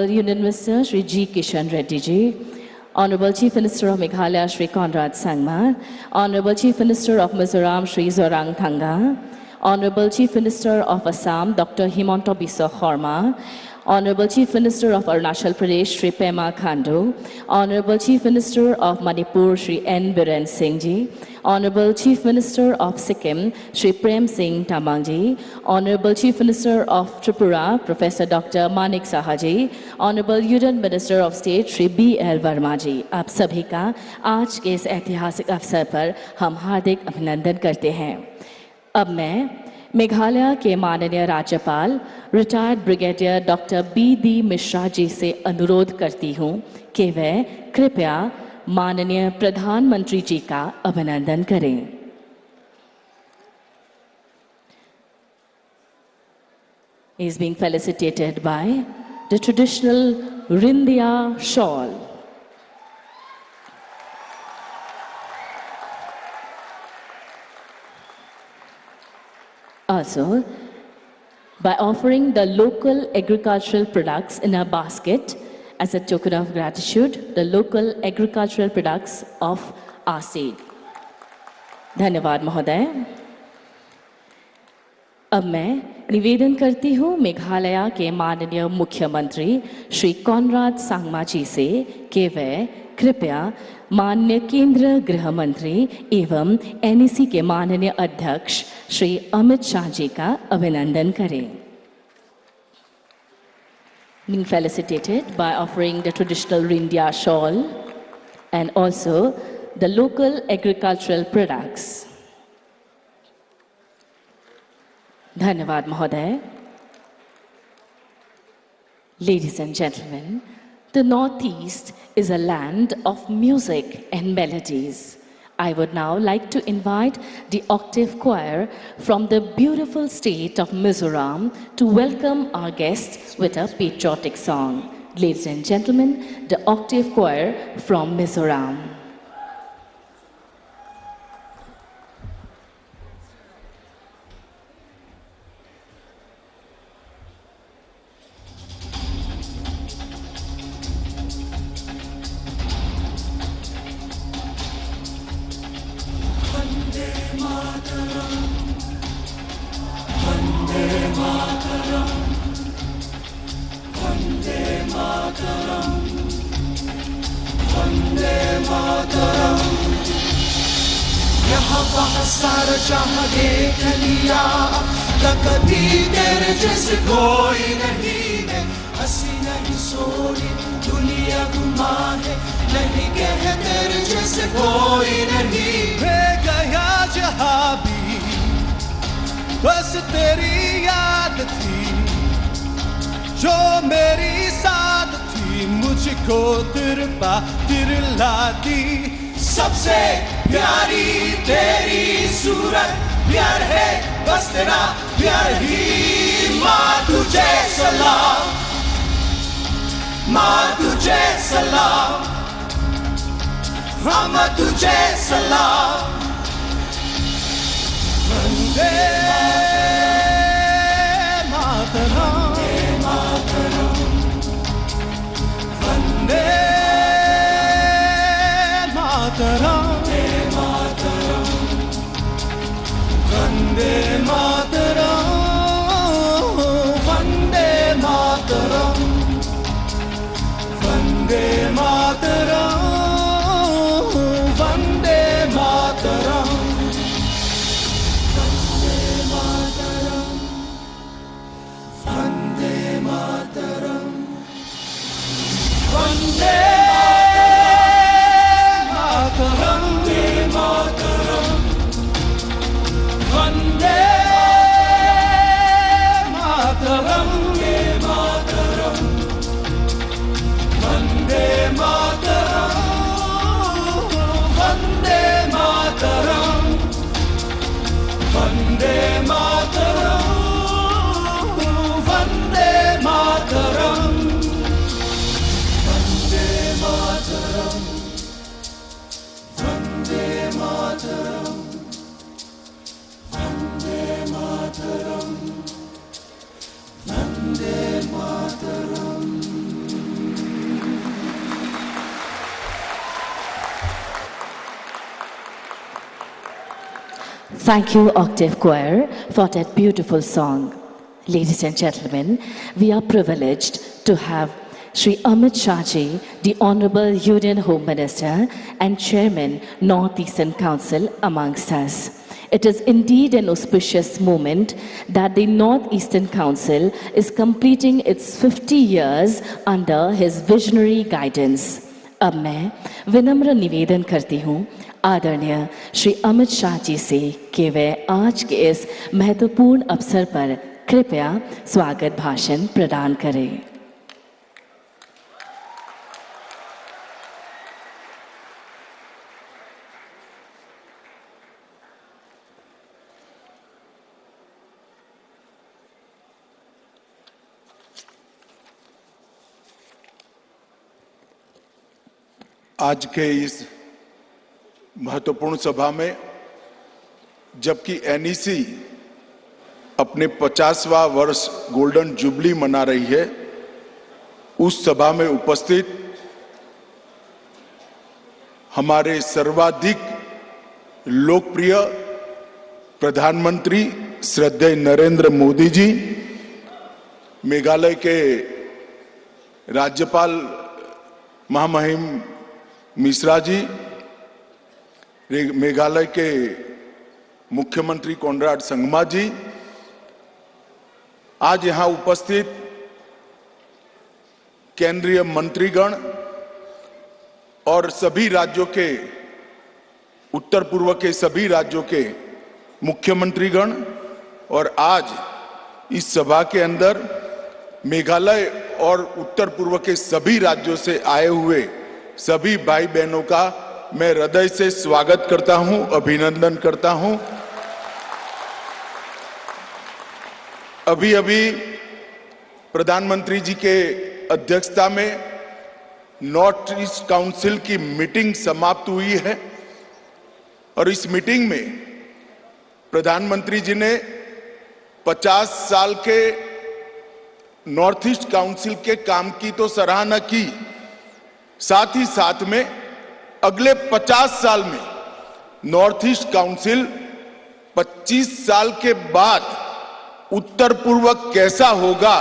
Union Minister Shri G. Kishan Reddy ji, Honorable Chief Minister of Meghalaya Shri Conrad Sangma, Honorable Chief Minister of Mizoram Shri Zoranthanga, Honorable Chief Minister of Assam Dr. Himanta Biswa Sarma, Honorable Chief Minister of Arunachal Pradesh Shri Pema Khandu, Honorable Chief Minister of Manipur Shri N. Biren Singh ji, Honorable Chief Minister of Sikkim Shri Prem Singh Tamang ji, Honorable Chief Minister of Tripura Professor Dr. Manik Saha ji, Honorable Union Minister of State Shri B.L. Verma ji, आप सभी का आज के इस ऐतिहासिक अवसर पर हम हार्दिक अभिनंदन करते हैं। अब मैं मेघालय के माननीय राज्यपाल retired brigadier doctor B.D. Mishra ji से अनुरोध करती हूं कि वे कृपया माननीय प्रधानमंत्री जी का अभिनंदन करें। He is being felicitated by the traditional Rindia shawl. Also, by offering the local agricultural products in a basket as a token of gratitude, the local agricultural products of our state. धन्यवाद महोदय। अब मैं निवेदन करती हूँ मेघालय के माननीय मुख्यमंत्री श्री कॉनराड सांगमा जी से कि वे कृपया माननीय केंद्रीय गृह मंत्री एवं NEC के माननीय अध्यक्ष श्री अमित शाह जी का अभिनंदन करें। Being felicitated by offering the traditional Rindia shawl and also the local agricultural products. धन्यवाद महोदय। Ladies and gentlemen, the Northeast is a land of music and melodies. I would now like to invite the Octave Choir from the beautiful state of Mizoram to welcome our guests with a patriotic song. Ladies and gentlemen, the Octave Choir from Mizoram. यहाँ वहाँ सारा जहाँ देख लिया, कभी तेरे जैसे कोई नहीं है। हंसी नहीं सोनी दुनिया घुमा है, नहीं कहे तेरे जैसे कोई नहीं। मैं गया जहाँ भी बस तेरी याद थी, जो मेरी साथ थी मुझको तिरला दी। सबसे प्यारी तेरी सूरत, प्यार है बस तेरा प्यार ही। माँ तुझे सलाम, माँ तुझे सलाम, हम तुझे सलाम। वंदे मातरम, वंदे मातरम, वंदे मातरम, वंदे मातरम, वंदे मातरम, वंदे मातरम, वंदे Thank you, Octave Choir, for that beautiful song. Ladies and gentlemen, we are privileged to have Shri Amit Shah ji, the Honorable Union Home Minister and Chairman, North Eastern Council, amongst us. It is indeed an auspicious moment that the North Eastern Council is completing its 50 years under his visionary guidance. अब मैं विनम्र निवेदन करती हूँ आदरणीय श्री अमित शाह जी से कि वे आज के इस महत्वपूर्ण अवसर पर कृपया स्वागत भाषण प्रदान करें। आज के इस महत्वपूर्ण सभा में जबकि एनईसी अपने 50वां वर्ष गोल्डन जुबली मना रही है, उस सभा में उपस्थित हमारे सर्वाधिक लोकप्रिय प्रधानमंत्री श्रद्धेय नरेंद्र मोदी जी, मेघालय के राज्यपाल महामहिम मिश्रा जी, मेघालय के मुख्यमंत्री कोनराड संगमा जी, आज यहां उपस्थित केंद्रीय मंत्रीगण और सभी राज्यों के, उत्तर पूर्व के सभी राज्यों के मुख्यमंत्रीगण, और आज इस सभा के अंदर मेघालय और उत्तर पूर्व के सभी राज्यों से आए हुए सभी भाई बहनों का मैं हृदय से स्वागत करता हूं, अभिनंदन करता हूं। अभी अभी प्रधानमंत्री जी के अध्यक्षता में नॉर्थ ईस्ट काउंसिल की मीटिंग समाप्त हुई है और इस मीटिंग में प्रधानमंत्री जी ने 50 साल के नॉर्थ ईस्ट काउंसिल के काम की तो सराहना की, साथ ही साथ में अगले 50 साल में नॉर्थ ईस्ट काउंसिल 25 साल के बाद उत्तर पूर्व कैसा होगा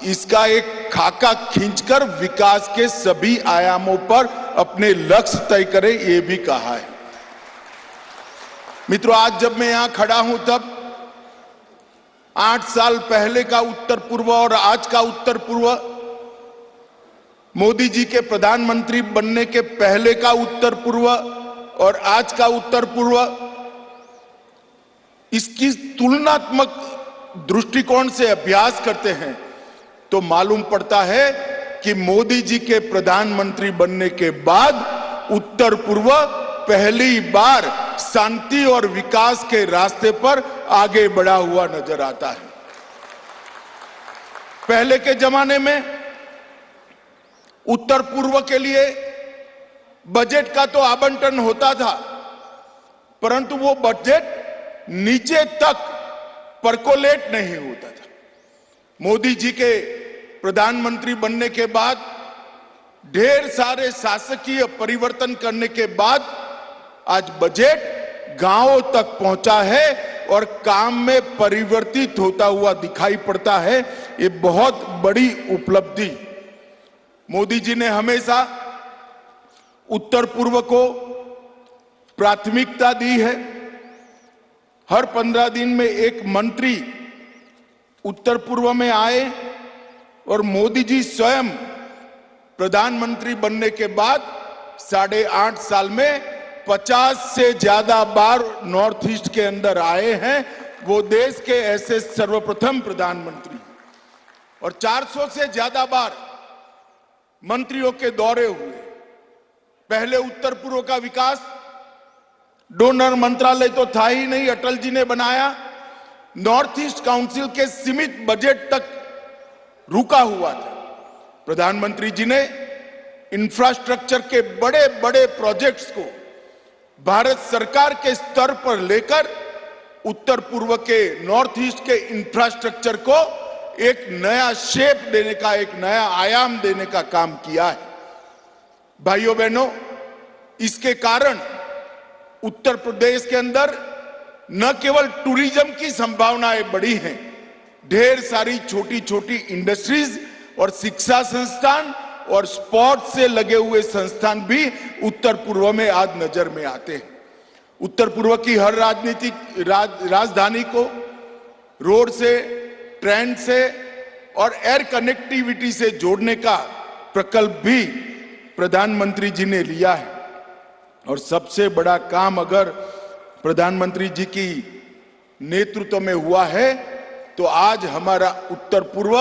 इसका एक खाका खींचकर विकास के सभी आयामों पर अपने लक्ष्य तय करे, ये भी कहा है। मित्रों, आज जब मैं यहां खड़ा हूं तब 8 साल पहले का उत्तर पूर्व और आज का उत्तर पूर्व, मोदी जी के प्रधानमंत्री बनने के पहले का उत्तर पूर्व और आज का उत्तर पूर्व, इसकी तुलनात्मक दृष्टिकोण से अभ्यास करते हैं तो मालूम पड़ता है कि मोदी जी के प्रधानमंत्री बनने के बाद उत्तर पूर्व पहली बार शांति और विकास के रास्ते पर आगे बढ़ा हुआ नजर आता है। पहले के जमाने में उत्तर पूर्व के लिए बजट का तो आवंटन होता था, परंतु वो बजट नीचे तक परकोलेट नहीं होता था। मोदी जी के प्रधानमंत्री बनने के बाद, ढेर सारे शासकीय परिवर्तन करने के बाद आज बजट गांवों तक पहुंचा है और काम में परिवर्तित होता हुआ दिखाई पड़ता है। ये बहुत बड़ी उपलब्धि। मोदी जी ने हमेशा उत्तर पूर्व को प्राथमिकता दी है। हर 15 दिन में एक मंत्री उत्तर पूर्व में आए और मोदी जी स्वयं प्रधानमंत्री बनने के बाद 8.5 साल में 50 से ज्यादा बार नॉर्थ ईस्ट के अंदर आए हैं। वो देश के ऐसे सर्वप्रथम प्रधानमंत्री, और 400 से ज्यादा बार मंत्रियों के दौरे हुए। पहले उत्तर पूर्व का विकास डोनर मंत्रालय तो था ही नहीं, अटल जी ने बनाया। नॉर्थ ईस्ट काउंसिल के सीमित बजट तक रुका हुआ था। प्रधानमंत्री जी ने इंफ्रास्ट्रक्चर के बड़े बड़े प्रोजेक्ट्स को भारत सरकार के स्तर पर लेकर उत्तर पूर्व के, नॉर्थ ईस्ट के इंफ्रास्ट्रक्चर को एक नया शेप देने का, एक नया आयाम देने का काम किया है। भाइयों बहनों, इसके कारण उत्तर प्रदेश के अंदर न केवल टूरिज्म की संभावनाएं बढ़ी हैं, ढेर सारी छोटी छोटी इंडस्ट्रीज और शिक्षा संस्थान और स्पोर्ट्स से लगे हुए संस्थान भी उत्तर पूर्व में आज नजर में आते हैं। उत्तर पूर्व की हर राजधानी को रोड से, ट्रेन से और एयर कनेक्टिविटी से जोड़ने का प्रकल्प भी प्रधानमंत्री जी ने लिया है। और सबसे बड़ा काम अगर प्रधानमंत्री जी की नेतृत्व में हुआ है तो आज हमारा उत्तर पूर्व,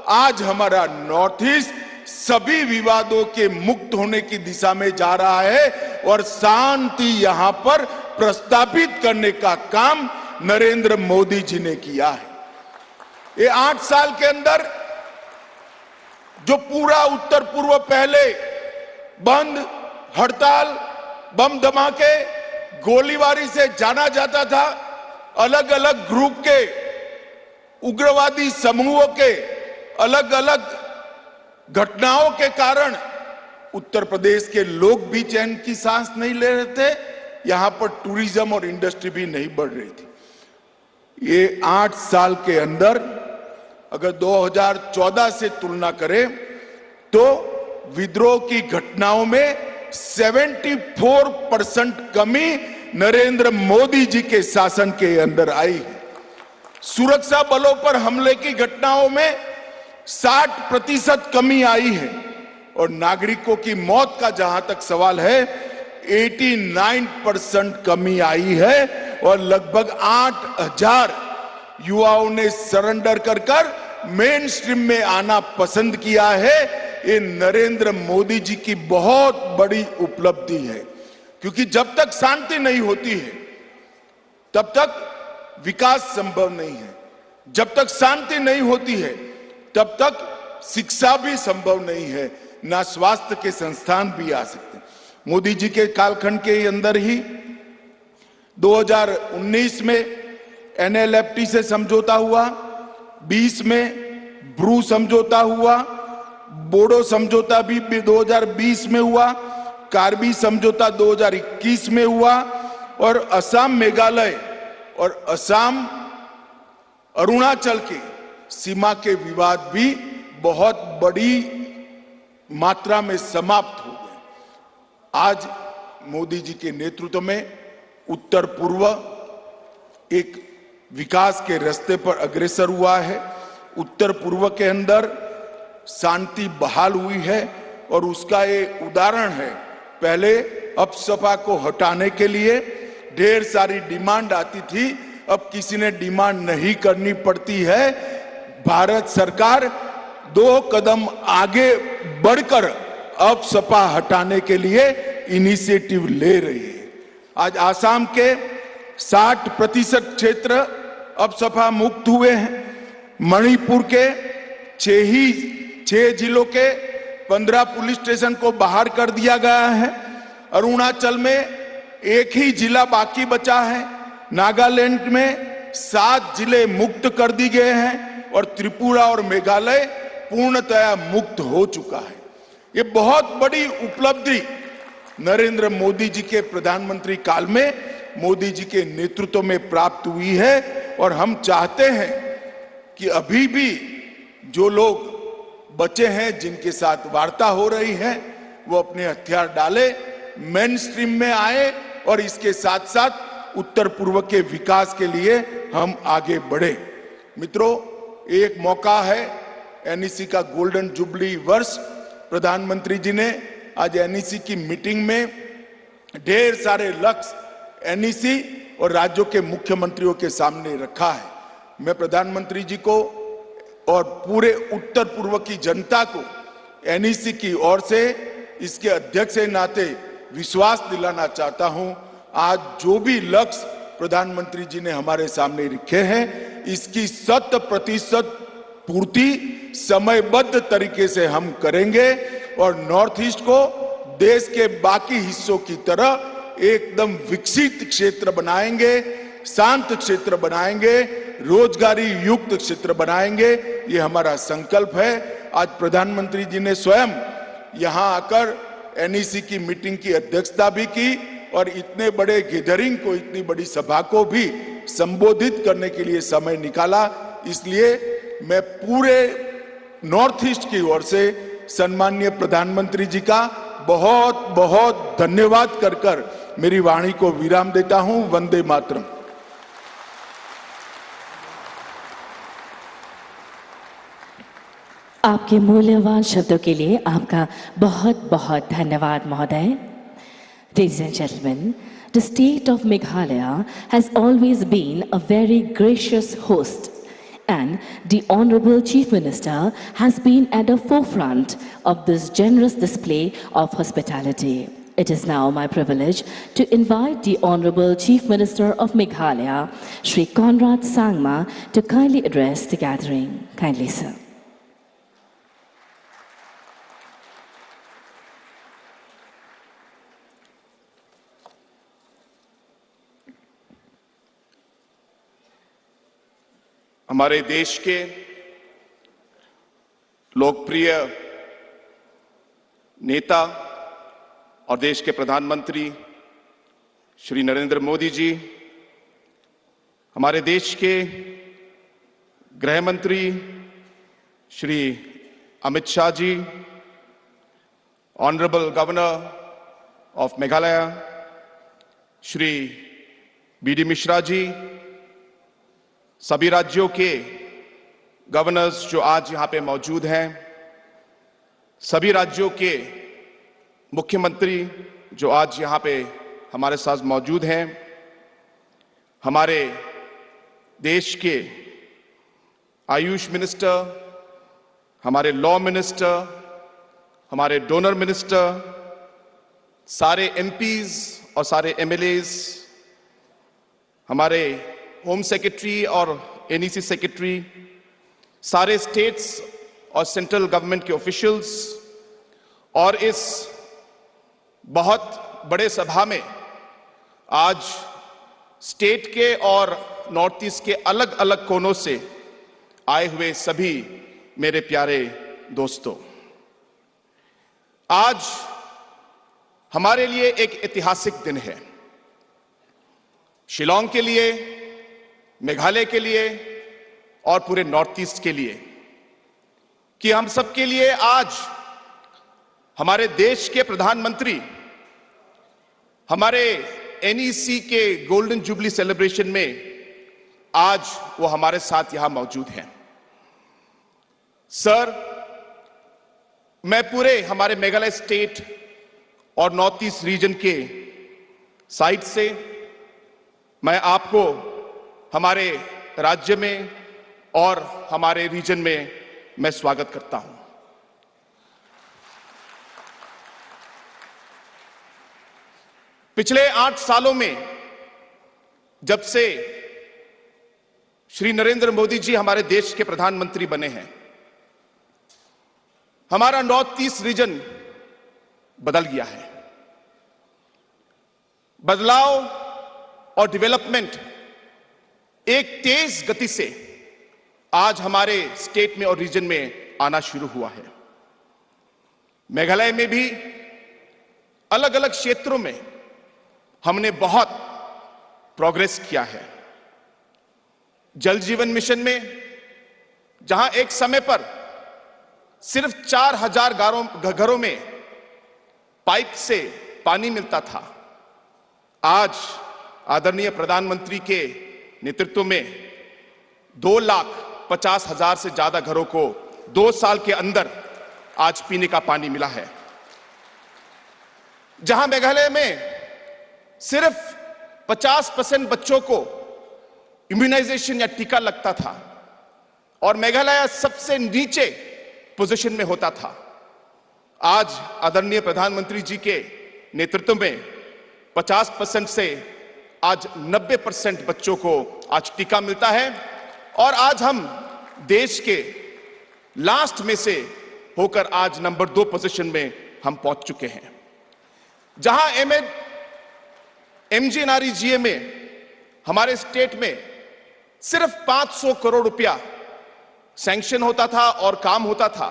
आज हमारा नॉर्थ ईस्ट सभी विवादों के मुक्त होने की दिशा में जा रहा है और शांति यहां पर प्रस्तापित करने का काम नरेंद्र मोदी जी ने किया है। ये 8 साल के अंदर जो पूरा उत्तर पूर्व पहले बंद, हड़ताल, बम धमाके, गोलीबारी से जाना जाता था, अलग अलग ग्रुप के उग्रवादी समूहों के अलग अलग घटनाओं के कारण उत्तर प्रदेश के लोग भी चैन की सांस नहीं ले रहे थे, यहां पर टूरिज्म और इंडस्ट्री भी नहीं बढ़ रही थी। ये 8 साल के अंदर अगर 2014 से तुलना करें तो विद्रोह की घटनाओं में 74% कमी नरेंद्र मोदी जी के शासन के अंदर आई है। सुरक्षा बलों पर हमले की घटनाओं में 60% कमी आई है और नागरिकों की मौत का जहां तक सवाल है 89% कमी आई है और लगभग 8000 युवाओं ने सरेंडर कर मेन स्ट्रीम में आना पसंद किया है। ये नरेंद्र मोदी जी की बहुत बड़ी उपलब्धि है, क्योंकि जब तक शांति नहीं होती है तब तक विकास संभव नहीं है, जब तक शांति नहीं होती है तब तक शिक्षा भी संभव नहीं है, ना स्वास्थ्य के संस्थान भी आ सकते। मोदी जी के कालखंड के अंदर ही 2019 में NLFT से समझौता हुआ, 20 में ब्रू समझौता हुआ, बोडो समझौता भी 2020 में हुआ, कार्बी समझौता 2021 में हुआ और असम, मेघालय और असम अरुणाचल के सीमा के विवाद भी बहुत बड़ी मात्रा में समाप्त हो गए। आज मोदी जी के नेतृत्व में उत्तर पूर्व एक विकास के रास्ते पर अग्रसर हुआ है। उत्तर पूर्व के अंदर शांति बहाल हुई है और उसका ये उदाहरण है। पहले अपसपा को हटाने के लिए ढेर सारी डिमांड आती थी, अब किसी ने डिमांड नहीं करनी पड़ती है। भारत सरकार 2 कदम आगे बढ़कर अपसपा हटाने के लिए इनिशिएटिव ले रही है। आज आसाम के 60% क्षेत्र अपसपा मुक्त हुए हैं। मणिपुर के 6 जिलों के 15 पुलिस स्टेशन को बाहर कर दिया गया है। अरुणाचल में 1 ही जिला बाकी बचा है। नागालैंड में 7 जिले मुक्त कर दिए गए हैं और त्रिपुरा और मेघालय पूर्णतया मुक्त हो चुका है। ये बहुत बड़ी उपलब्धि नरेंद्र मोदी जी के प्रधानमंत्री काल में मोदी जी के नेतृत्व में प्राप्त हुई है और हम चाहते हैं कि अभी भी जो लोग बचे हैं, जिनके साथ वार्ता हो रही है, वो अपने हथियार डाले, मेन स्ट्रीम में आए और इसके साथ साथ उत्तर पूर्व के विकास के लिए हम आगे बढ़े। मित्रों, एक मौका है, NEC का गोल्डन जुबली वर्ष। प्रधानमंत्री जी ने आज NEC की मीटिंग में ढेर सारे लक्ष्य NEC और राज्यों के मुख्यमंत्रियों के सामने रखा है। मैं प्रधानमंत्री जी को और पूरे उत्तर पूर्व की जनता को NEC की ओर से, इसके अध्यक्ष के नाते विश्वास दिलाना चाहता हूं। आज जो भी लक्ष्य प्रधानमंत्री जी ने हमारे सामने रखे हैं, इसकी 100% पूर्ति समयबद्ध तरीके से हम करेंगे और नॉर्थ ईस्ट को देश के बाकी हिस्सों की तरह एकदम विकसित क्षेत्र बनाएंगे, शांत क्षेत्र बनाएंगे, रोजगारी युक्त क्षेत्र बनाएंगे। ये हमारा संकल्प है। आज प्रधानमंत्री जी ने स्वयं यहां आकर NEC की मीटिंग की अध्यक्षता भी की और इतने बड़े गैदरिंग को, इतनी बड़ी सभा को भी संबोधित करने के लिए समय निकाला। इसलिए मैं पूरे नॉर्थ ईस्ट की ओर से सम्माननीय प्रधानमंत्री जी का बहुत बहुत धन्यवाद कर मेरी वाणी को विराम देता हूं। वंदे मातरम। आपके मूल्यवान शब्दों के लिए आपका बहुत बहुत धन्यवाद महोदय। Ladies and gentlemen, the state of Meghalaya has always been a very gracious host, and the Honorable Chief Minister has been at the forefront of this generous display of hospitality. It is now my privilege to invite the Honorable Chief Minister of Meghalaya, Shri Conrad Sangma, to kindly address the gathering. Kindly, sir. हमारे देश के लोकप्रिय नेता और देश के प्रधानमंत्री श्री नरेंद्र मोदी जी, हमारे देश के गृह मंत्री Shri Amit Shah ji, honourable governor of Meghalaya Shri बी.डी. मिश्रा जी, सभी राज्यों के गवर्नर्स जो आज यहां पे मौजूद हैं, सभी राज्यों के मुख्यमंत्री जो आज यहां पे हमारे साथ मौजूद हैं, हमारे देश के आयुष मिनिस्टर, हमारे लॉ मिनिस्टर, हमारे डोनर मिनिस्टर, सारे एमपीज और सारे एमएलएज, हमारे होम सेक्रेटरी और एनईसी सेक्रेटरी, सारे स्टेट्स और सेंट्रल गवर्नमेंट के ऑफिशियल्स, और इस बहुत बड़े सभा में आज स्टेट के और नॉर्थ ईस्ट के अलग अलग कोनों से आए हुए सभी मेरे प्यारे दोस्तों, आज हमारे लिए एक ऐतिहासिक दिन है। शिलांग के लिए, मेघालय के लिए और पूरे नॉर्थ ईस्ट के लिए, कि हम सबके लिए आज हमारे देश के प्रधानमंत्री हमारे एनईसी के गोल्डन जुबली सेलिब्रेशन में आज वो हमारे साथ यहां मौजूद हैं। सर, मैं पूरे हमारे मेघालय स्टेट और नॉर्थ ईस्ट रीजन के साइड से मैं आपको हमारे राज्य में और हमारे रीजन में मैं स्वागत करता हूं। पिछले 8 सालों में जब से श्री नरेंद्र मोदी जी हमारे देश के प्रधानमंत्री बने हैं, हमारा नॉर्थ ईस्ट रीजन बदल गया है। बदलाव और डेवलपमेंट एक तेज गति से आज हमारे स्टेट में और रीजन में आना शुरू हुआ है। मेघालय में भी अलग अलग क्षेत्रों में हमने बहुत प्रोग्रेस किया है। जल जीवन मिशन में जहां एक समय पर सिर्फ 4000 घरों में पाइप से पानी मिलता था, आज आदरणीय प्रधानमंत्री के नेतृत्व में 2,50,000 से ज्यादा घरों को 2 साल के अंदर आज पीने का पानी मिला है। जहां मेघालय में सिर्फ 50% बच्चों को इम्यूनाइजेशन या टीका लगता था और मेघालय सबसे नीचे पोजीशन में होता था, आज आदरणीय प्रधानमंत्री जी के नेतृत्व में 50% से आज 90% बच्चों को आज टीका मिलता है और आज हम देश के लास्ट में से होकर आज नंबर 2 पोजीशन में हम पहुंच चुके हैं। जहां एमजीएनआरईजीए में हमारे स्टेट में सिर्फ 500 करोड़ रुपया सैंक्शन होता था और काम होता था,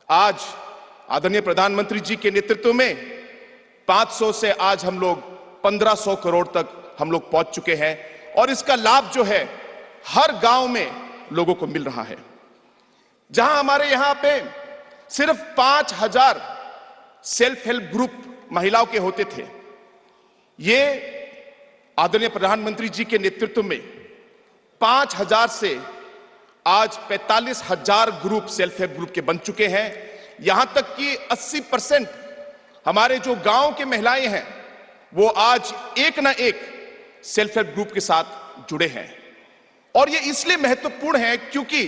आज आदरणीय प्रधानमंत्री जी के नेतृत्व में 500 से आज हम लोग 1500 करोड़ तक हम लोग पहुंच चुके हैं और इसका लाभ जो है हर गांव में लोगों को मिल रहा है। जहां हमारे यहां पे सिर्फ 5000 सेल्फ हेल्प ग्रुप महिलाओं के होते थे, ये आदरणीय प्रधानमंत्री जी के नेतृत्व में 5000 से आज 45,000 ग्रुप सेल्फ हेल्प ग्रुप के बन चुके हैं। यहां तक कि 80% हमारे जो गांव के महिलाएं हैं वो आज एक ना एक सेल्फ हेल्प ग्रुप के साथ जुड़े हैं। और ये इसलिए महत्वपूर्ण है क्योंकि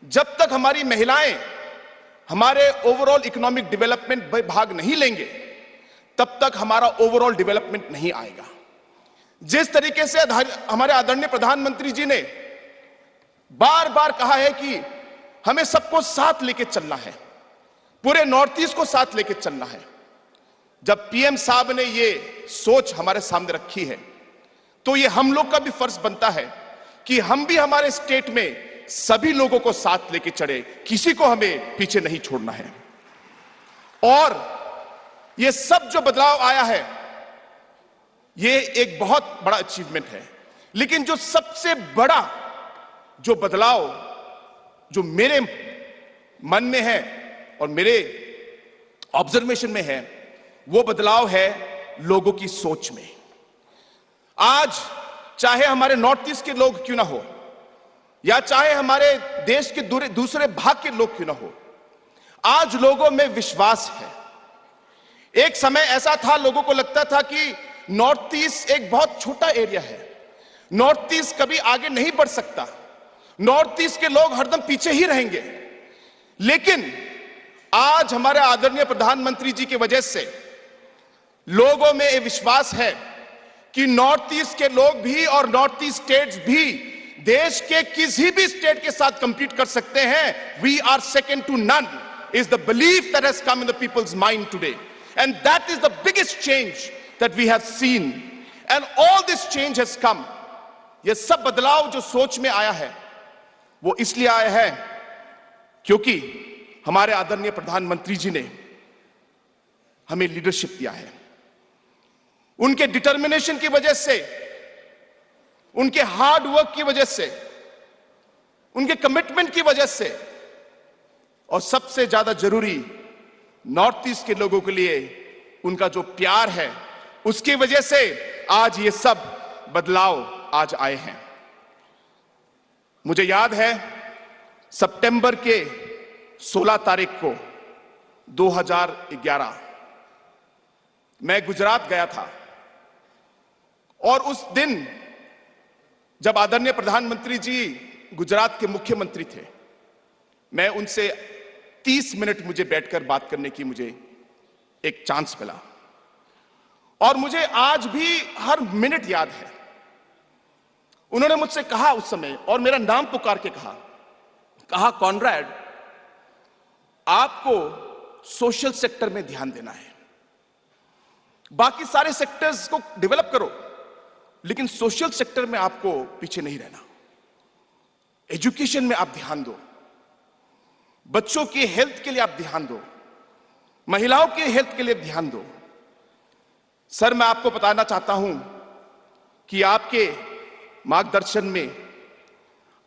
जब तक हमारी महिलाएं हमारे ओवरऑल इकोनॉमिक डेवलपमेंट में भाग नहीं लेंगे तब तक हमारा ओवरऑल डेवलपमेंट नहीं आएगा। जिस तरीके से हमारे आदरणीय प्रधानमंत्री जी ने बार बार कहा है कि हमें सबको साथ लेके चलना है, पूरे नॉर्थ ईस्ट को साथ लेके चलना है। जब पीएम साहब ने ये सोच हमारे सामने रखी है तो ये हम लोग का भी फर्ज बनता है कि हम भी हमारे स्टेट में सभी लोगों को साथ लेके चले, किसी को हमें पीछे नहीं छोड़ना है। और ये सब जो बदलाव आया है ये एक बहुत बड़ा अचीवमेंट है। लेकिन जो सबसे बड़ा जो बदलाव जो मेरे मन में है और मेरे ऑब्जर्वेशन में है वो बदलाव है लोगों की सोच में। आज चाहे हमारे नॉर्थ ईस्ट के लोग क्यों ना हो या चाहे हमारे देश के दूसरे भाग के लोग क्यों ना हो, आज लोगों में विश्वास है। एक समय ऐसा था, लोगों को लगता था कि नॉर्थ ईस्ट एक बहुत छोटा एरिया है, नॉर्थ ईस्ट कभी आगे नहीं बढ़ सकता, नॉर्थ ईस्ट के लोग हरदम पीछे ही रहेंगे। लेकिन आज हमारे आदरणीय प्रधानमंत्री जी की वजह से लोगों में ये विश्वास है कि नॉर्थ ईस्ट के लोग भी और नॉर्थ ईस्ट स्टेट्स भी देश के किसी भी स्टेट के साथ कंपीट कर सकते हैं। We are second to none is the belief that has come in the people's mind today, and that is the biggest change that we have seen, and all this change has come. ये सब बदलाव जो सोच में आया है वो इसलिए आया है क्योंकि हमारे आदरणीय प्रधानमंत्री जी ने हमें लीडरशिप दिया है। उनके डिटर्मिनेशन की वजह से, उनके हार्ड वर्क की वजह से, उनके कमिटमेंट की वजह से, और सबसे ज्यादा जरूरी नॉर्थ ईस्ट के लोगों के लिए उनका जो प्यार है उसकी वजह से आज ये सब बदलाव आज आए हैं। मुझे याद है सितंबर के 16 तारीख को 2011 मैं गुजरात गया था और उस दिन जब आदरणीय प्रधानमंत्री जी गुजरात के मुख्यमंत्री थे, मैं उनसे 30 मिनट मुझे बैठकर बात करने की मुझे एक चांस मिला और मुझे आज भी हर मिनट याद है। उन्होंने मुझसे कहा उस समय, और मेरा नाम पुकार के कहा कॉनरेड, आपको सोशल सेक्टर में ध्यान देना है, बाकी सारे सेक्टर्स को डेवलप करो लेकिन सोशल सेक्टर में आपको पीछे नहीं रहना। एजुकेशन में आप ध्यान दो, बच्चों की हेल्थ के लिए आप ध्यान दो, महिलाओं के हेल्थ के लिए ध्यान दो। सर, मैं आपको बताना चाहता हूं कि आपके मार्गदर्शन में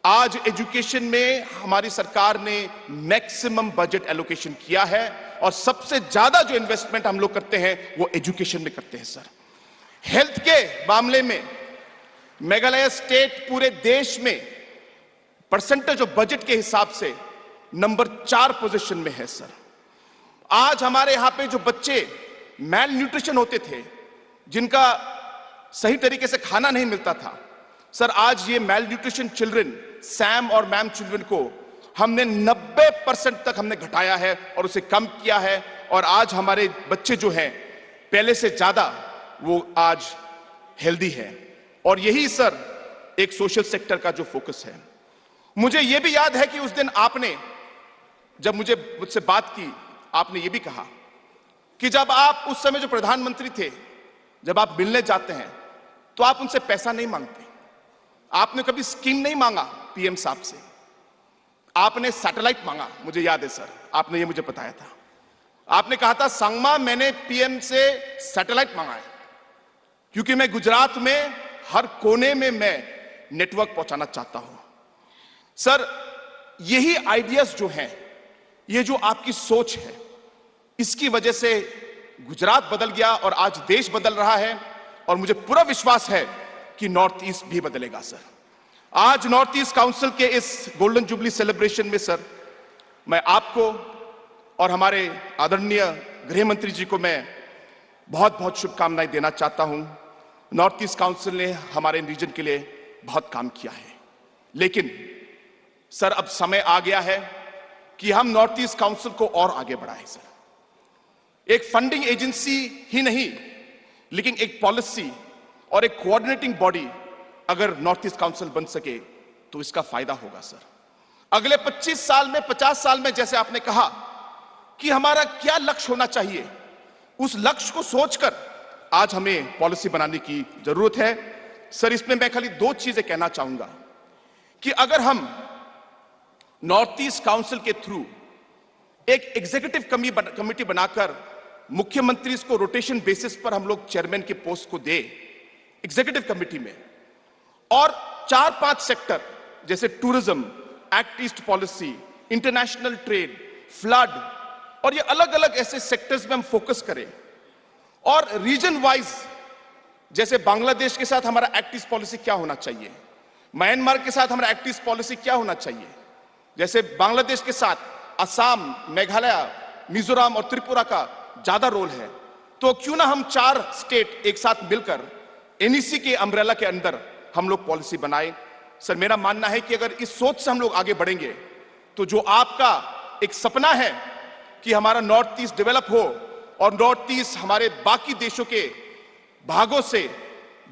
आज एजुकेशन में हमारी सरकार ने मैक्सिमम बजट एलोकेशन किया है और सबसे ज्यादा जो इन्वेस्टमेंट हम लोग करते हैं वो एजुकेशन में करते हैं। सर, हेल्थ के मामले में मेघालय स्टेट पूरे देश में परसेंटेज ऑफ बजट के हिसाब से नंबर 4 पोजीशन में है। सर, आज हमारे यहां पे जो बच्चे मैल न्यूट्रिशन होते थे, जिनका सही तरीके से खाना नहीं मिलता था, सर आज ये मैल न्यूट्रिशन चिल्ड्रन, सैम और मैम चिल्ड्रन को हमने 90% तक हमने घटाया है और उसे कम किया है और आज हमारे बच्चे जो हैं पहले से ज्यादा वो आज हेल्दी है। और यही सर एक सोशल सेक्टर का जो फोकस है। मुझे यह भी याद है कि उस दिन आपने जब मुझसे बात की, आपने ये भी कहा कि जब आप उस समय जो प्रधानमंत्री थे, जब आप मिलने जाते हैं तो आप उनसे पैसा नहीं मांगते, आपने कभी स्कीम नहीं मांगा पीएम साहब से, आपने सैटेलाइट मांगा। मुझे याद है सर, आपने ये मुझे बताया था। आपने कहा था, संगमा मैंने पीएम से सैटेलाइट मांगा है क्योंकि मैं गुजरात में हर कोने में मैं नेटवर्क पहुंचाना चाहता हूं। सर, यही आइडियाज जो हैं, ये जो आपकी सोच है, इसकी वजह से गुजरात बदल गया और आज देश बदल रहा है। और मुझे पूरा विश्वास है कि नॉर्थ ईस्ट भी बदलेगा। सर, आज नॉर्थ ईस्ट काउंसिल के इस गोल्डन जुबली सेलिब्रेशन में सर, मैं आपको और हमारे आदरणीय गृह मंत्री जी को मैं बहुत बहुत शुभकामनाएं देना चाहता हूं। नॉर्थ ईस्ट काउंसिल ने हमारे रीजन के लिए बहुत काम किया है, लेकिन सर अब समय आ गया है कि हम नॉर्थ ईस्ट काउंसिल को और आगे बढ़ाएं। सर, एक फंडिंग एजेंसी ही नहीं, लेकिन एक पॉलिसी और एक कोऑर्डिनेटिंग बॉडी अगर नॉर्थ ईस्ट काउंसिल बन सके तो इसका फायदा होगा। सर, अगले 25 साल में, 50 साल में, जैसे आपने कहा कि हमारा क्या लक्ष्य होना चाहिए, उस लक्ष्य को सोचकर आज हमें पॉलिसी बनाने की जरूरत है। सर, इसमें मैं खाली 2 चीजें कहना चाहूंगा कि अगर हम नॉर्थ ईस्ट काउंसिल के थ्रू एक एग्जीक्यूटिव कमिटी बनाकर मुख्यमंत्री को रोटेशन बेसिस पर हम लोग चेयरमैन के पोस्ट को दे एग्जीक्यूटिव कमिटी में, और 4-5 सेक्टर जैसे tourism, act east policy, international trade, flood, और ये अलग अलग ऐसे सेक्टर्स में हम फोकस करें, और रीजन वाइज जैसे बांग्लादेश के साथ हमारा एक्ट ईस्ट पॉलिसी क्या होना चाहिए, म्यांमार के साथ हमारा एक्ट ईस्ट पॉलिसी क्या होना चाहिए, जैसे बांग्लादेश के साथ असम, मेघालय, मिजोरम और त्रिपुरा का ज्यादा रोल है, तो क्यों ना हम 4 स्टेट एक साथ मिलकर एनईसी के अम्ब्रेला के अंदर हम लोग पॉलिसी बनाए। सर, मेरा मानना है कि अगर इस सोच से हम लोग आगे बढ़ेंगे तो जो आपका एक सपना है कि हमारा नॉर्थ ईस्ट डेवलप हो और नॉर्थ ईस्ट हमारे बाकी देशों के भागों से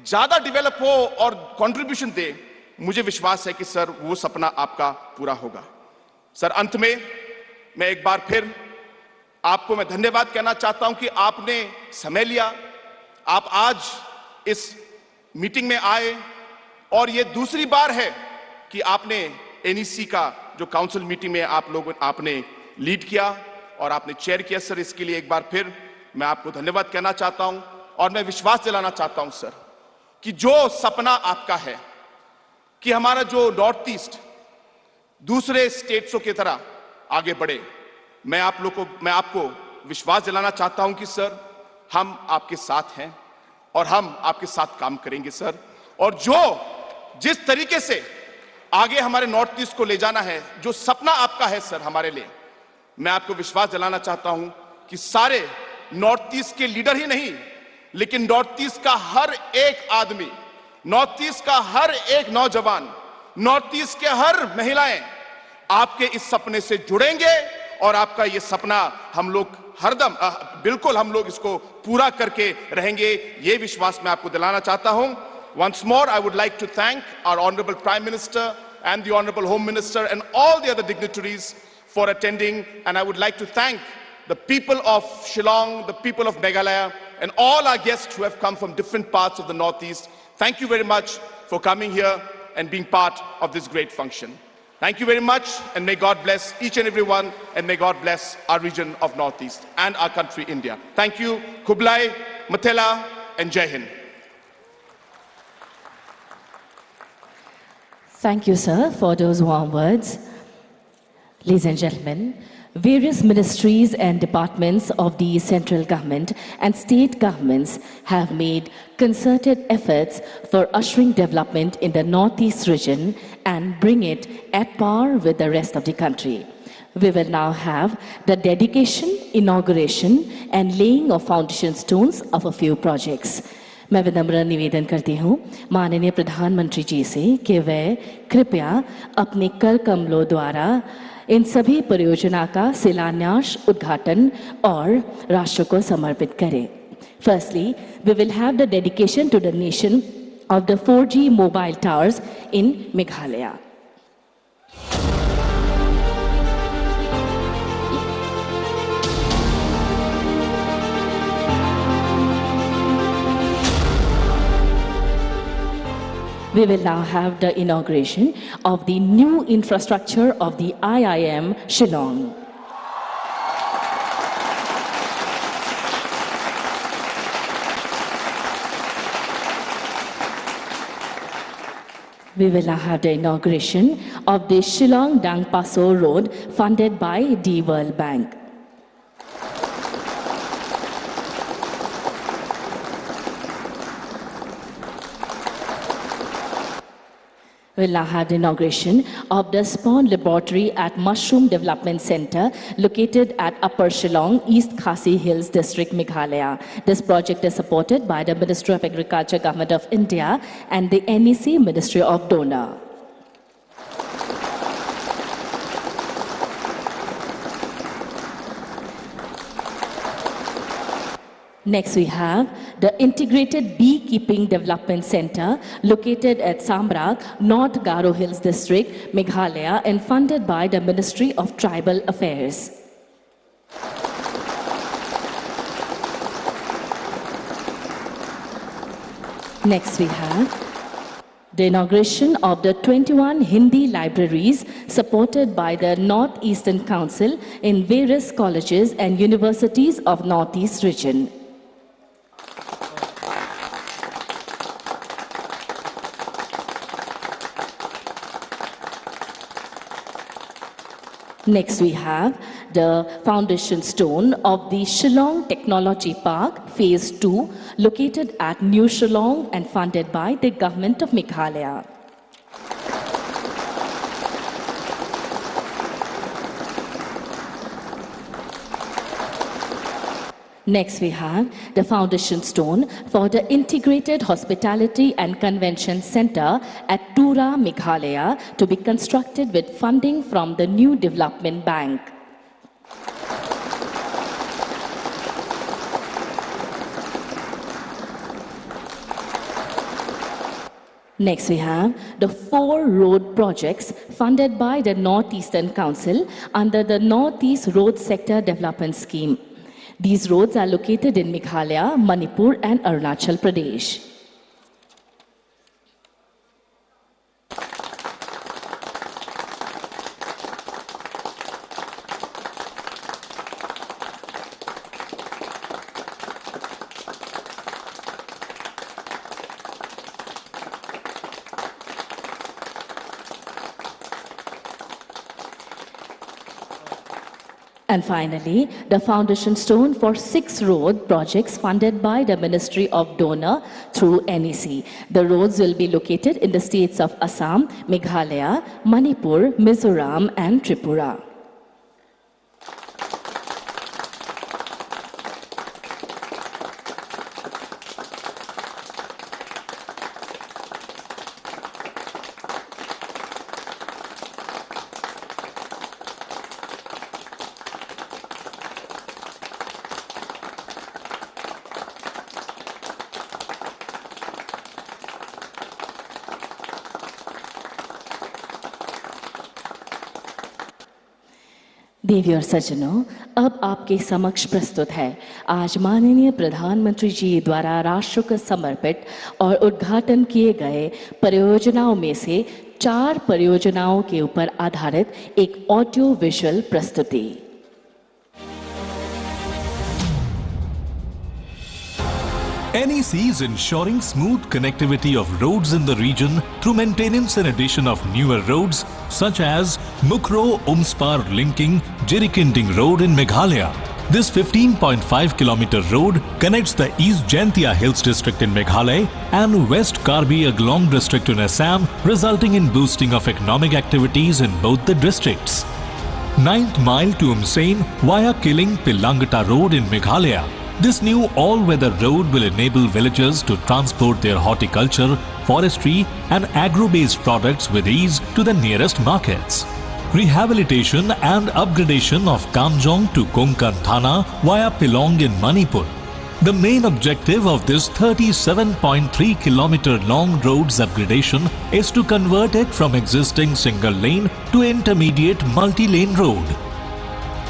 ज्यादा डेवलप हो और कंट्रीब्यूशन दे, मुझे विश्वास है कि सर वो सपना आपका पूरा होगा। सर, अंत में मैं एक बार फिर आपको मैं धन्यवाद कहना चाहता हूं कि आपने समय लिया, आप आज इस मीटिंग में आए, और ये दूसरी बार है कि आपने एनईसी का जो काउंसिल मीटिंग में आपने लीड किया और आपने चेयर किया। सर, इसके लिए एक बार फिर मैं आपको धन्यवाद कहना चाहता हूं, और मैं विश्वास दिलाना चाहता हूं सर कि जो सपना आपका है कि हमारा जो नॉर्थ ईस्ट दूसरे स्टेट्सों की तरह आगे बढ़े, मैं आपको विश्वास दिलाना चाहता हूं कि सर हम आपके साथ हैं और हम आपके साथ काम करेंगे सर। और जिस तरीके से आगे हमारे नॉर्थ ईस्ट को ले जाना है, जो सपना आपका है सर हमारे लिए, मैं आपको विश्वास दिलाना चाहता हूं कि सारे नॉर्थ ईस्ट के लीडर ही नहीं, लेकिन नॉर्थ ईस्ट का हर एक आदमी, नॉर्थ ईस्ट का हर एक नौजवान, नॉर्थ ईस्ट के हर महिलाएं आपके इस सपने से जुड़ेंगे, और आपका ये सपना हम लोग हरदम बिल्कुल हम लोग इसको पूरा करके रहेंगे, ये विश्वास मैं आपको दिलाना चाहता हूं। Once more, I would like to thank our Honorable Prime Minister and the Honorable Home Minister and all the other dignitaries for attending, and I would like to thank the people of Shillong, the people of Meghalaya, and all our guests who have come from different parts of the Northeast. Thank you very much for coming here and being part of this great function. Thank you very much, and may God bless each and every one, and may God bless our region of Northeast and our country, India. Thank you. Kublai, Mathela, and Jai Hind. Thank you, sir, for those warm words. Ladies and gentlemen, various ministries and departments of the central government and state governments have made concerted efforts for ushering development in the Northeast region and bring it at par with the rest of the country. We will now have the dedication, inauguration and laying of foundation stones of a few projects. मैं विनम्र निवेदन करती हूँ माननीय प्रधानमंत्री जी से कि वे कृपया अपने कर कमलों द्वारा इन सभी परियोजना का शिलान्यास, उद्घाटन और राष्ट्र को समर्पित करें. Firstly, we will have the dedication to the nation of the 4G mobile towers in Meghalaya. We will now have the inauguration of the new infrastructure of the IIM Shillong. We will now have the inauguration of the Shillong Dang Paso Road funded by the World Bank. We'll now have the inauguration of the Spawn Laboratory at Mushroom Development Center located at Upper Shillong, East Khasi Hills District, Meghalaya. This project is supported by the Ministry of Agriculture, Government of India and the NEC, Ministry of Donor. Next we have the Integrated Beekeeping Development Center located at Samrak, North Garo Hills District, Meghalaya and funded by the Ministry of Tribal Affairs. Next we have the inauguration of the 21 Hindi libraries supported by the North Eastern Council in various colleges and universities of Northeast region. Next we have the foundation stone of the Shillong Technology Park Phase 2 located at New Shillong and funded by the Government of Meghalaya. Next we have the foundation stone for the Integrated Hospitality and Convention Center at Tura, Meghalaya to be constructed with funding from the New Development Bank. Next we have the 4 road projects funded by the Northeastern Council under the Northeast Road Sector Development Scheme. These roads are located in Meghalaya, Manipur and Arunachal Pradesh. And finally, the foundation stone for 6 road projects funded by the Ministry of Donor through NEC. The roads will be located in the states of Assam, Meghalaya, Manipur, Mizoram and Tripura. देवी और सज्जनों, अब आपके समक्ष प्रस्तुत है आज माननीय प्रधानमंत्री जी द्वारा राष्ट्र को समर्पित और उद्घाटन किए गए परियोजनाओं में से 4 परियोजनाओं के ऊपर आधारित एक ऑडियो विजुअल प्रस्तुति। NEC is ensuring smooth connectivity of roads in the region through maintenance and addition of newer roads such as Mukro-Umspar linking Jirikinding Road in Meghalaya. This 15.5 kilometer road connects the East Jaintia Hills district in Meghalaya and West Karbi Anglong district in Assam, resulting in boosting of economic activities in both the districts. 9th mile to Umsain via Kiling Pilangata Road in Meghalaya. This new all-weather road will enable villagers to transport their horticulture, forestry and agro-based products with ease to the nearest markets. Rehabilitation and upgradation of Kamjong to Konkan Thana via Pilong in Manipur. The main objective of this 37.3 kilometer long roads upgradation is to convert it from existing single lane to intermediate multi-lane road.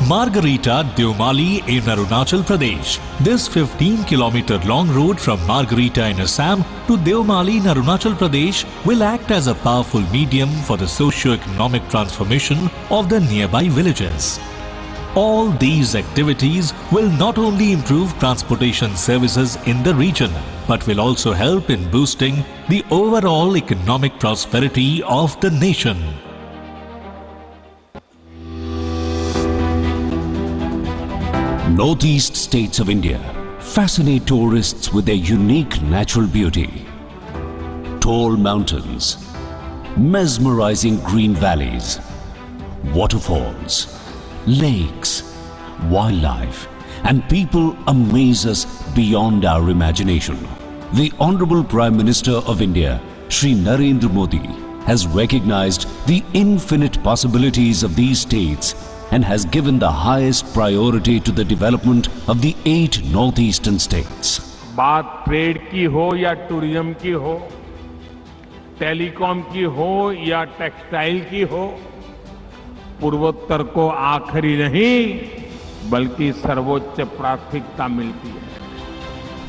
Margarita Deomali in Arunachal Pradesh. This 15-kilometer long road from Margarita in Assam to Deomali in Arunachal Pradesh will act as a powerful medium for the socio-economic transformation of the nearby villages. All these activities will not only improve transportation services in the region, but will also help in boosting the overall economic prosperity of the nation. Northeast states of India fascinate tourists with their unique natural beauty. Tall mountains, mesmerizing green valleys, waterfalls, lakes, wildlife, and people amaze us beyond our imagination. The Honorable Prime Minister of India, Shri Narendra Modi, has recognized the infinite possibilities of these states and has given the highest priority to the development of the 8 northeastern states. बात trade की हो या tourism की हो, telecom की हो या textile की हो, पूर्वोत्तर को आखिरी नहीं बल्कि सर्वोच्च प्राथमिकता मिलती है.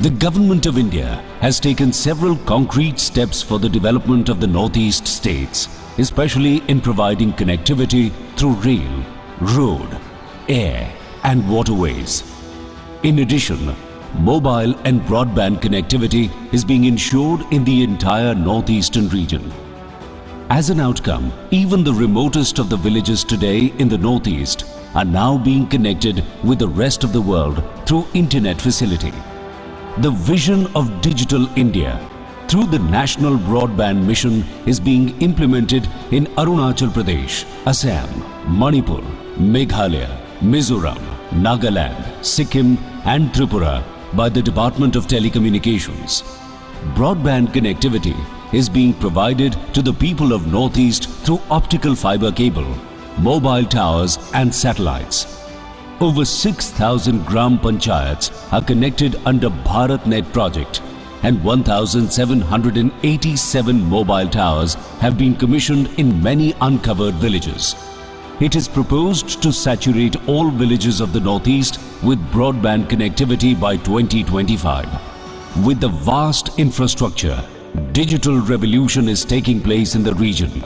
The Government of India has taken several concrete steps for the development of the northeast states, especially in providing connectivity through rail, road, air and waterways. In addition, mobile and broadband connectivity is being ensured in the entire northeastern region. As an outcome, even the remotest of the villages today in the northeast are now being connected with the rest of the world through internet facility. The vision of Digital India through the National Broadband Mission is being implemented in Arunachal Pradesh, Assam, Manipur, Meghalaya, Mizoram, Nagaland, Sikkim and Tripura by the Department of Telecommunications. Broadband connectivity is being provided to the people of Northeast through optical fiber cable, mobile towers and satellites. Over 6,000 Gram Panchayats are connected under BharatNet project and 1,787 mobile towers have been commissioned in many uncovered villages. It is proposed to saturate all villages of the Northeast with broadband connectivity by 2025. With the vast infrastructure, digital revolution is taking place in the region,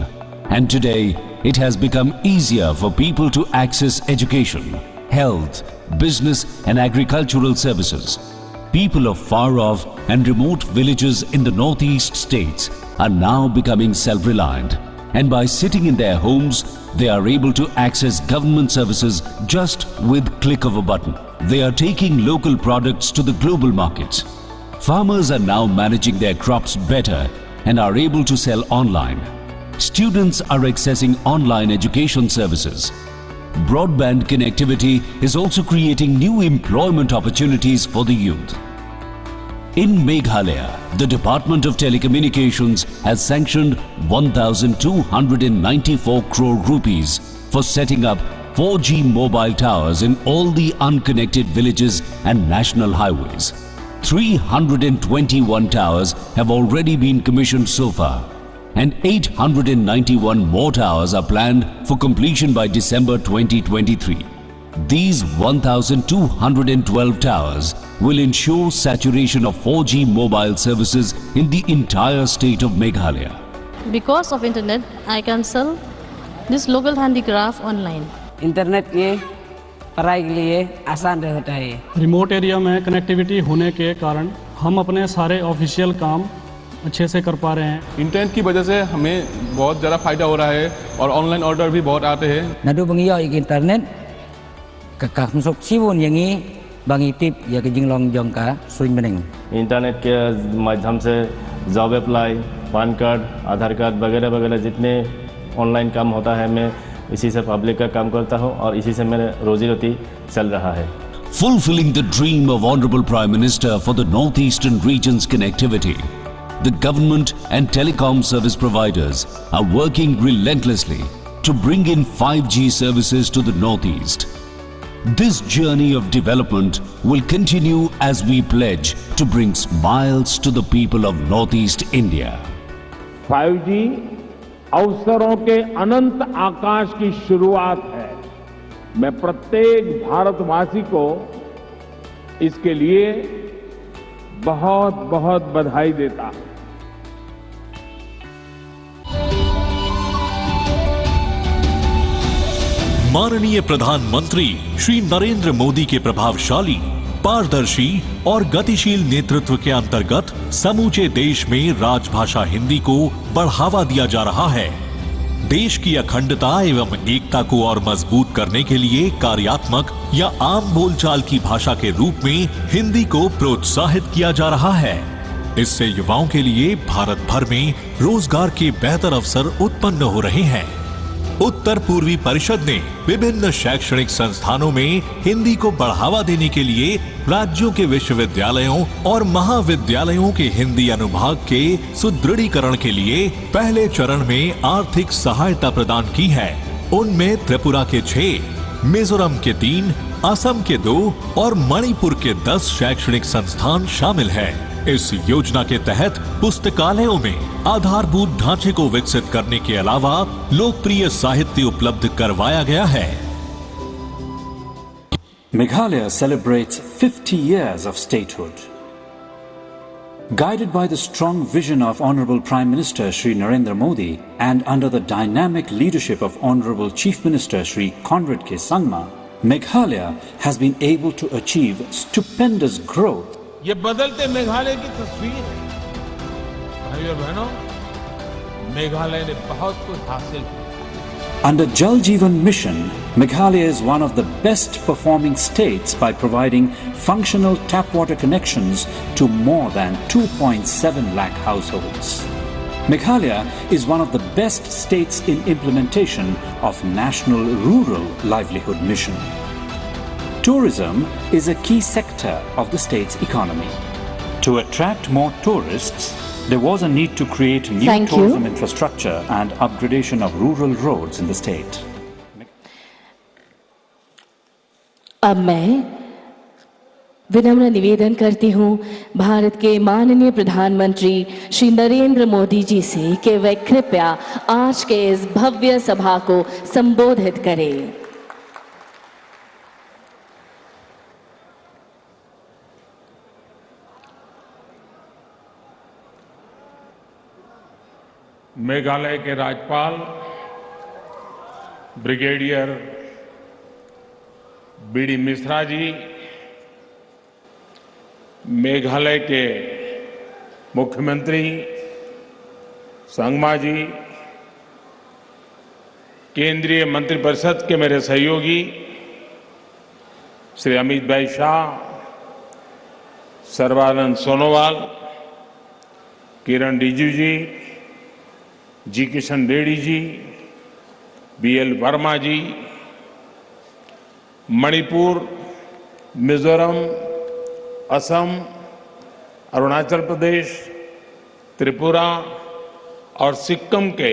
and today it has become easier for people to access education, health, business and agricultural services. People of far-off and remote villages in the Northeast states are now becoming self-reliant, and by sitting in their homes, they are able to access government services just with click of a button. They are taking local products to the global markets. Farmers are now managing their crops better and are able to sell online. Students are accessing online education services. Broadband connectivity is also creating new employment opportunities for the youth. In Meghalaya, the Department of Telecommunications has sanctioned 1,294 crore rupees for setting up 4G mobile towers in all the unconnected villages and national highways. 321 towers have already been commissioned so far, and 891 more towers are planned for completion by December 2023. These 1,212 towers will ensure saturation of 4G mobile services in the entire state of Meghalaya. Because of internet, I can sell this local handicraft online. Internet के पढ़ाई के लिए आसान रहता है. Remote area में connectivity होने के कारण हम अपने सारे ऑफिशियल काम अच्छे से कर पा रहे हैं. इंटरनेट की वजह से हमें बहुत ज़्यादा फायदा हो रहा है और ऑनलाइन ऑर्डर भी बहुत आते हैं. नदु बंगिया एक internet kakak masuk siwon yang ini bangi tip ya ke jinglong jong ka suin bening. Internet के माध्यम से जॉब अप्लाई, पैन कार्ड, आधार कार्ड वगैरह वगैरह जितने ऑनलाइन काम होता है मैं इसी से पब्लिक का काम करता हूँ और इसी से मेरे रोजी रोटी चल रहा है. Fulfilling the dream of Honorable Prime Minister for the Northeastern region's connectivity, the government and telecom service providers are working relentlessly to bring in 5G services to the Northeast. This journey of development will continue as we pledge to bring smiles to the people of Northeast India. 5G अवसरों के अनंत आकाश की शुरुआत है. मैं प्रत्येक भारतवासी को इसके लिए बहुत बहुत बधाई देता हूं. माननीय प्रधानमंत्री श्री नरेंद्र मोदी के प्रभावशाली, पारदर्शी और गतिशील नेतृत्व के अंतर्गत समूचे देश में राजभाषा हिंदी को बढ़ावा दिया जा रहा है। देश की अखंडता एवं एकता को और मजबूत करने के लिए कार्यात्मक या आम बोलचाल की भाषा के रूप में हिंदी को प्रोत्साहित किया जा रहा है। इससे युवाओं के लिए भारत भर में रोजगार के बेहतर अवसर उत्पन्न हो रहे हैं। उत्तर पूर्वी परिषद ने विभिन्न शैक्षणिक संस्थानों में हिंदी को बढ़ावा देने के लिए राज्यों के विश्वविद्यालयों और महाविद्यालयों के हिंदी अनुभाग के सुदृढ़ीकरण के लिए पहले चरण में आर्थिक सहायता प्रदान की है। उनमें त्रिपुरा के 6, मिजोरम के 3, असम के 2 और मणिपुर के 10 शैक्षणिक संस्थान शामिल हैं। इस योजना के तहत पुस्तकालयों में आधारभूत ढांचे को विकसित करने के अलावा लोकप्रिय साहित्य उपलब्ध करवाया गया है। Meghalaya celebrates 50 years of statehood. Guided by the strong vision of Honorable Prime Minister Shri Narendra Modi and under the dynamic leadership of Honorable Chief Minister Shri Conrad K. Sangma, Meghalaya has been able to achieve stupendous growth. ये बदलते मेघालय की तस्वीर है। भाइयों और बहनों, मेघालय ने बहुत कुछ हासिल किया। Under Jal Jeevan Mission, Meghalaya is one of the best performing states by providing functional tap water connections to more than 2.7 lakh households. Meghalaya is one of the best states in implementation of National Rural Livelihood Mission. Tourism is a key sector of the state's economy. To attract more tourists, there was a need to create new tourism infrastructure and upgradation of rural roads in the state. अब मैं विनम्र निवेदन करती हूँ भारत के माननीय प्रधानमंत्री श्री नरेंद्र मोदी जी से कि वे कृपया आज के इस भव्य सभा को संबोधित करें। मेघालय के राज्यपाल ब्रिगेडियर बीडी मिश्रा जी, मेघालय के मुख्यमंत्री संगमा जी, केंद्रीय मंत्रिपरिषद के मेरे सहयोगी श्री अमित भाई शाह, सर्बानंद सोनोवाल, किरण रिजिजू जी, जी किशन रेड्डी जी, बीएल वर्मा जी, मणिपुर, मिजोरम, असम, अरुणाचल प्रदेश, त्रिपुरा और सिक्किम के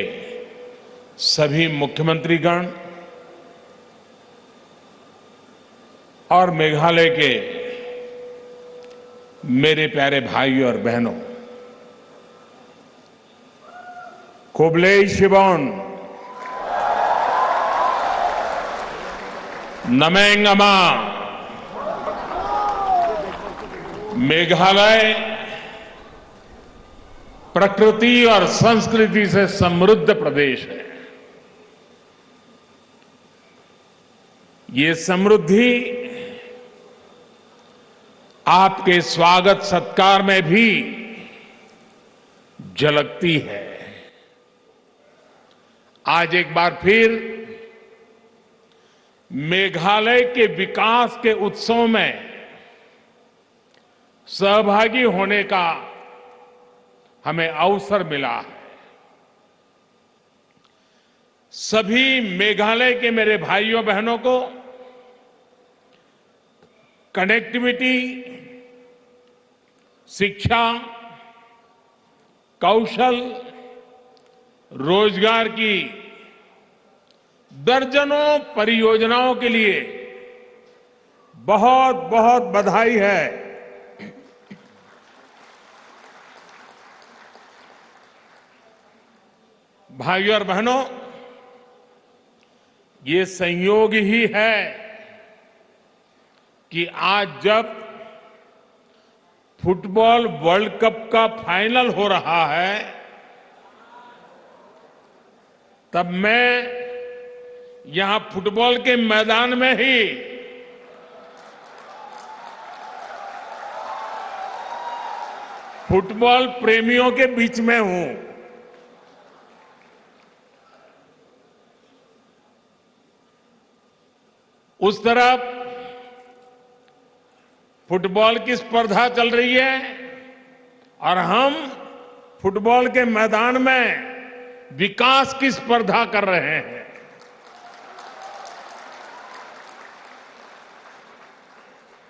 सभी मुख्यमंत्रीगण और मेघालय के मेरे प्यारे भाइयों और बहनों, कोबले शिबोन, नमेंगमा। मेघालय प्रकृति और संस्कृति से समृद्ध प्रदेश है। ये समृद्धि आपके स्वागत सत्कार में भी झलकती है। आज एक बार फिर मेघालय के विकास के उत्सव में सहभागी होने का हमें अवसर मिला है। सभी मेघालय के मेरे भाइयों बहनों को कनेक्टिविटी, शिक्षा, कौशल, रोजगार की दर्जनों परियोजनाओं के लिए बहुत बहुत बधाई है। भाइयों और बहनों, ये संयोग ही है कि आज जब फुटबॉल वर्ल्ड कप का फाइनल हो रहा है, तब मैं यहां फुटबॉल के मैदान में ही फुटबॉल प्रेमियों के बीच में हूं। उस तरफ फुटबॉल की स्पर्धा चल रही है और हम फुटबॉल के मैदान में विकास की स्पर्धा कर रहे हैं।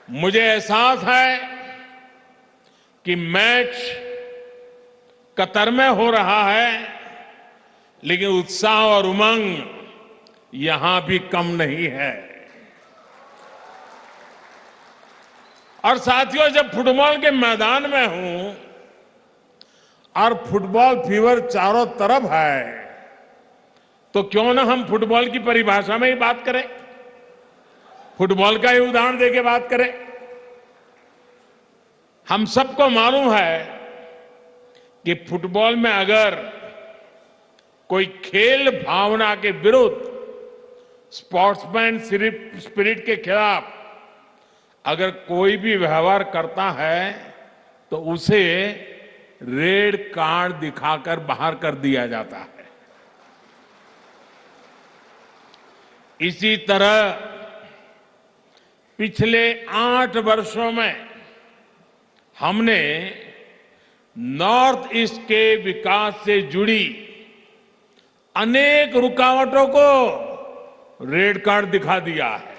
मुझे एहसास है कि मैच कतर में हो रहा है, लेकिन उत्साह और उमंग यहां भी कम नहीं है। और साथियों, जब फुटबॉल के मैदान में हूं और फुटबॉल फीवर चारों तरफ है, तो क्यों ना हम फुटबॉल की परिभाषा में ही बात करें, फुटबॉल का ही उदाहरण देके बात करें। हम सबको मालूम है कि फुटबॉल में अगर कोई खेल भावना के विरुद्ध, स्पोर्ट्समैन स्पिरिट के खिलाफ अगर कोई भी व्यवहार करता है तो उसे रेड कार्ड दिखाकर बाहर कर दिया जाता है। इसी तरह पिछले 8 वर्षों में हमने नॉर्थ ईस्ट के विकास से जुड़ी अनेक रुकावटों को रेड कार्ड दिखा दिया है।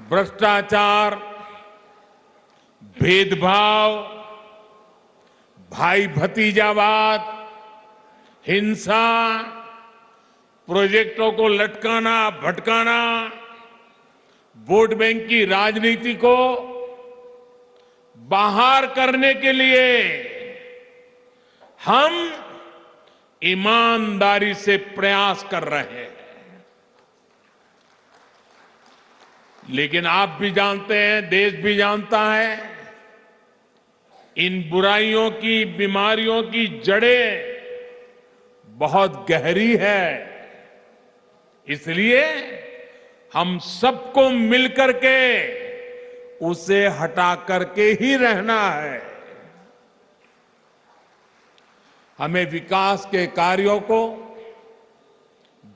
भ्रष्टाचार, भेदभाव, भाई भतीजावाद, हिंसा, प्रोजेक्टों को लटकाना भटकाना, वोट बैंक की राजनीति को बाहर करने के लिए हम ईमानदारी से प्रयास कर रहे हैं। लेकिन आप भी जानते हैं, देश भी जानता है, इन बुराइयों की, बीमारियों की जड़ें बहुत गहरी है। इसलिए हम सबको मिलकर के उसे हटा करके ही रहना है। हमें विकास के कार्यों को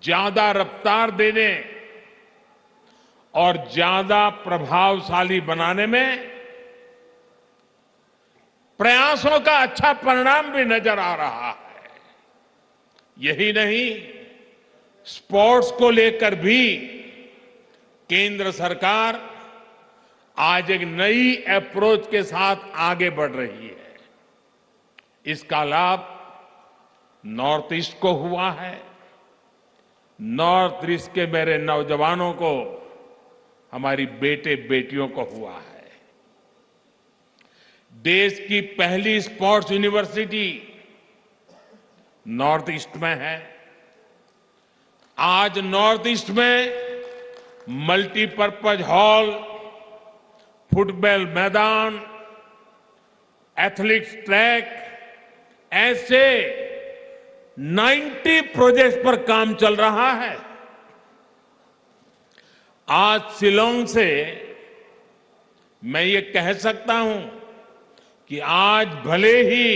ज्यादा रफ्तार देने और ज्यादा प्रभावशाली बनाने में प्रयासों का अच्छा परिणाम भी नजर आ रहा है। यही नहीं, स्पोर्ट्स को लेकर भी केंद्र सरकार आज एक नई अप्रोच के साथ आगे बढ़ रही है। इसका लाभ नॉर्थ ईस्ट को हुआ है, नॉर्थ ईस्ट के मेरे नौजवानों को, हमारी बेटे बेटियों को हुआ है। देश की पहली स्पोर्ट्स यूनिवर्सिटी नॉर्थ ईस्ट में है। आज नॉर्थ ईस्ट में मल्टीपर्पज हॉल, फुटबॉल मैदान, एथलेटिक्स ट्रैक, ऐसे 90 प्रोजेक्ट्स पर काम चल रहा है। आज शिलांग से मैं ये कह सकता हूं कि आज भले ही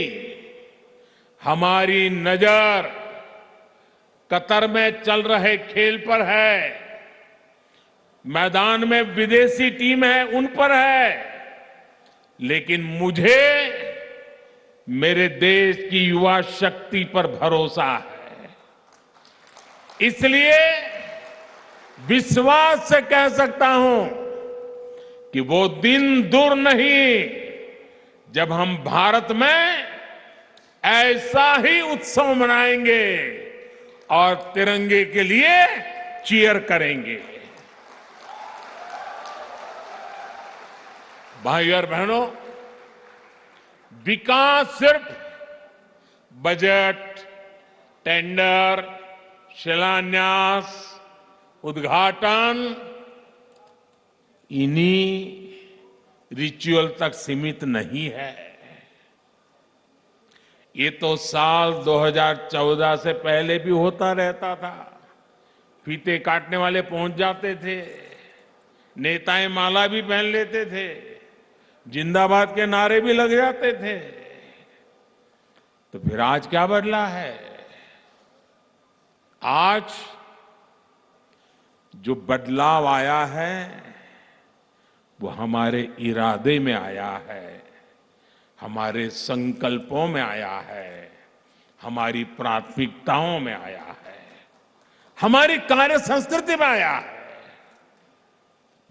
हमारी नजर कतर में चल रहे खेल पर है, मैदान में विदेशी टीम है उन पर है, लेकिन मुझे मेरे देश की युवा शक्ति पर भरोसा है। इसलिए विश्वास से कह सकता हूं कि वो दिन दूर नहीं जब हम भारत में ऐसा ही उत्सव मनाएंगे और तिरंगे के लिए चीयर करेंगे। भाई और बहनों, विकास सिर्फ बजट, टेंडर, शिलान्यास, उद्घाटन, इन्हीं रिचुअल तक सीमित नहीं है। ये तो साल 2014 से पहले भी होता रहता था। फीते काटने वाले पहुंच जाते थे, नेताएं माला भी पहन लेते थे, जिंदाबाद के नारे भी लग जाते थे। तो फिर आज क्या बदला है? आज जो बदलाव आया है वो हमारे इरादे में आया है, हमारे संकल्पों में आया है, हमारी प्राथमिकताओं में आया है, हमारी कार्य संस्कृति में आया है।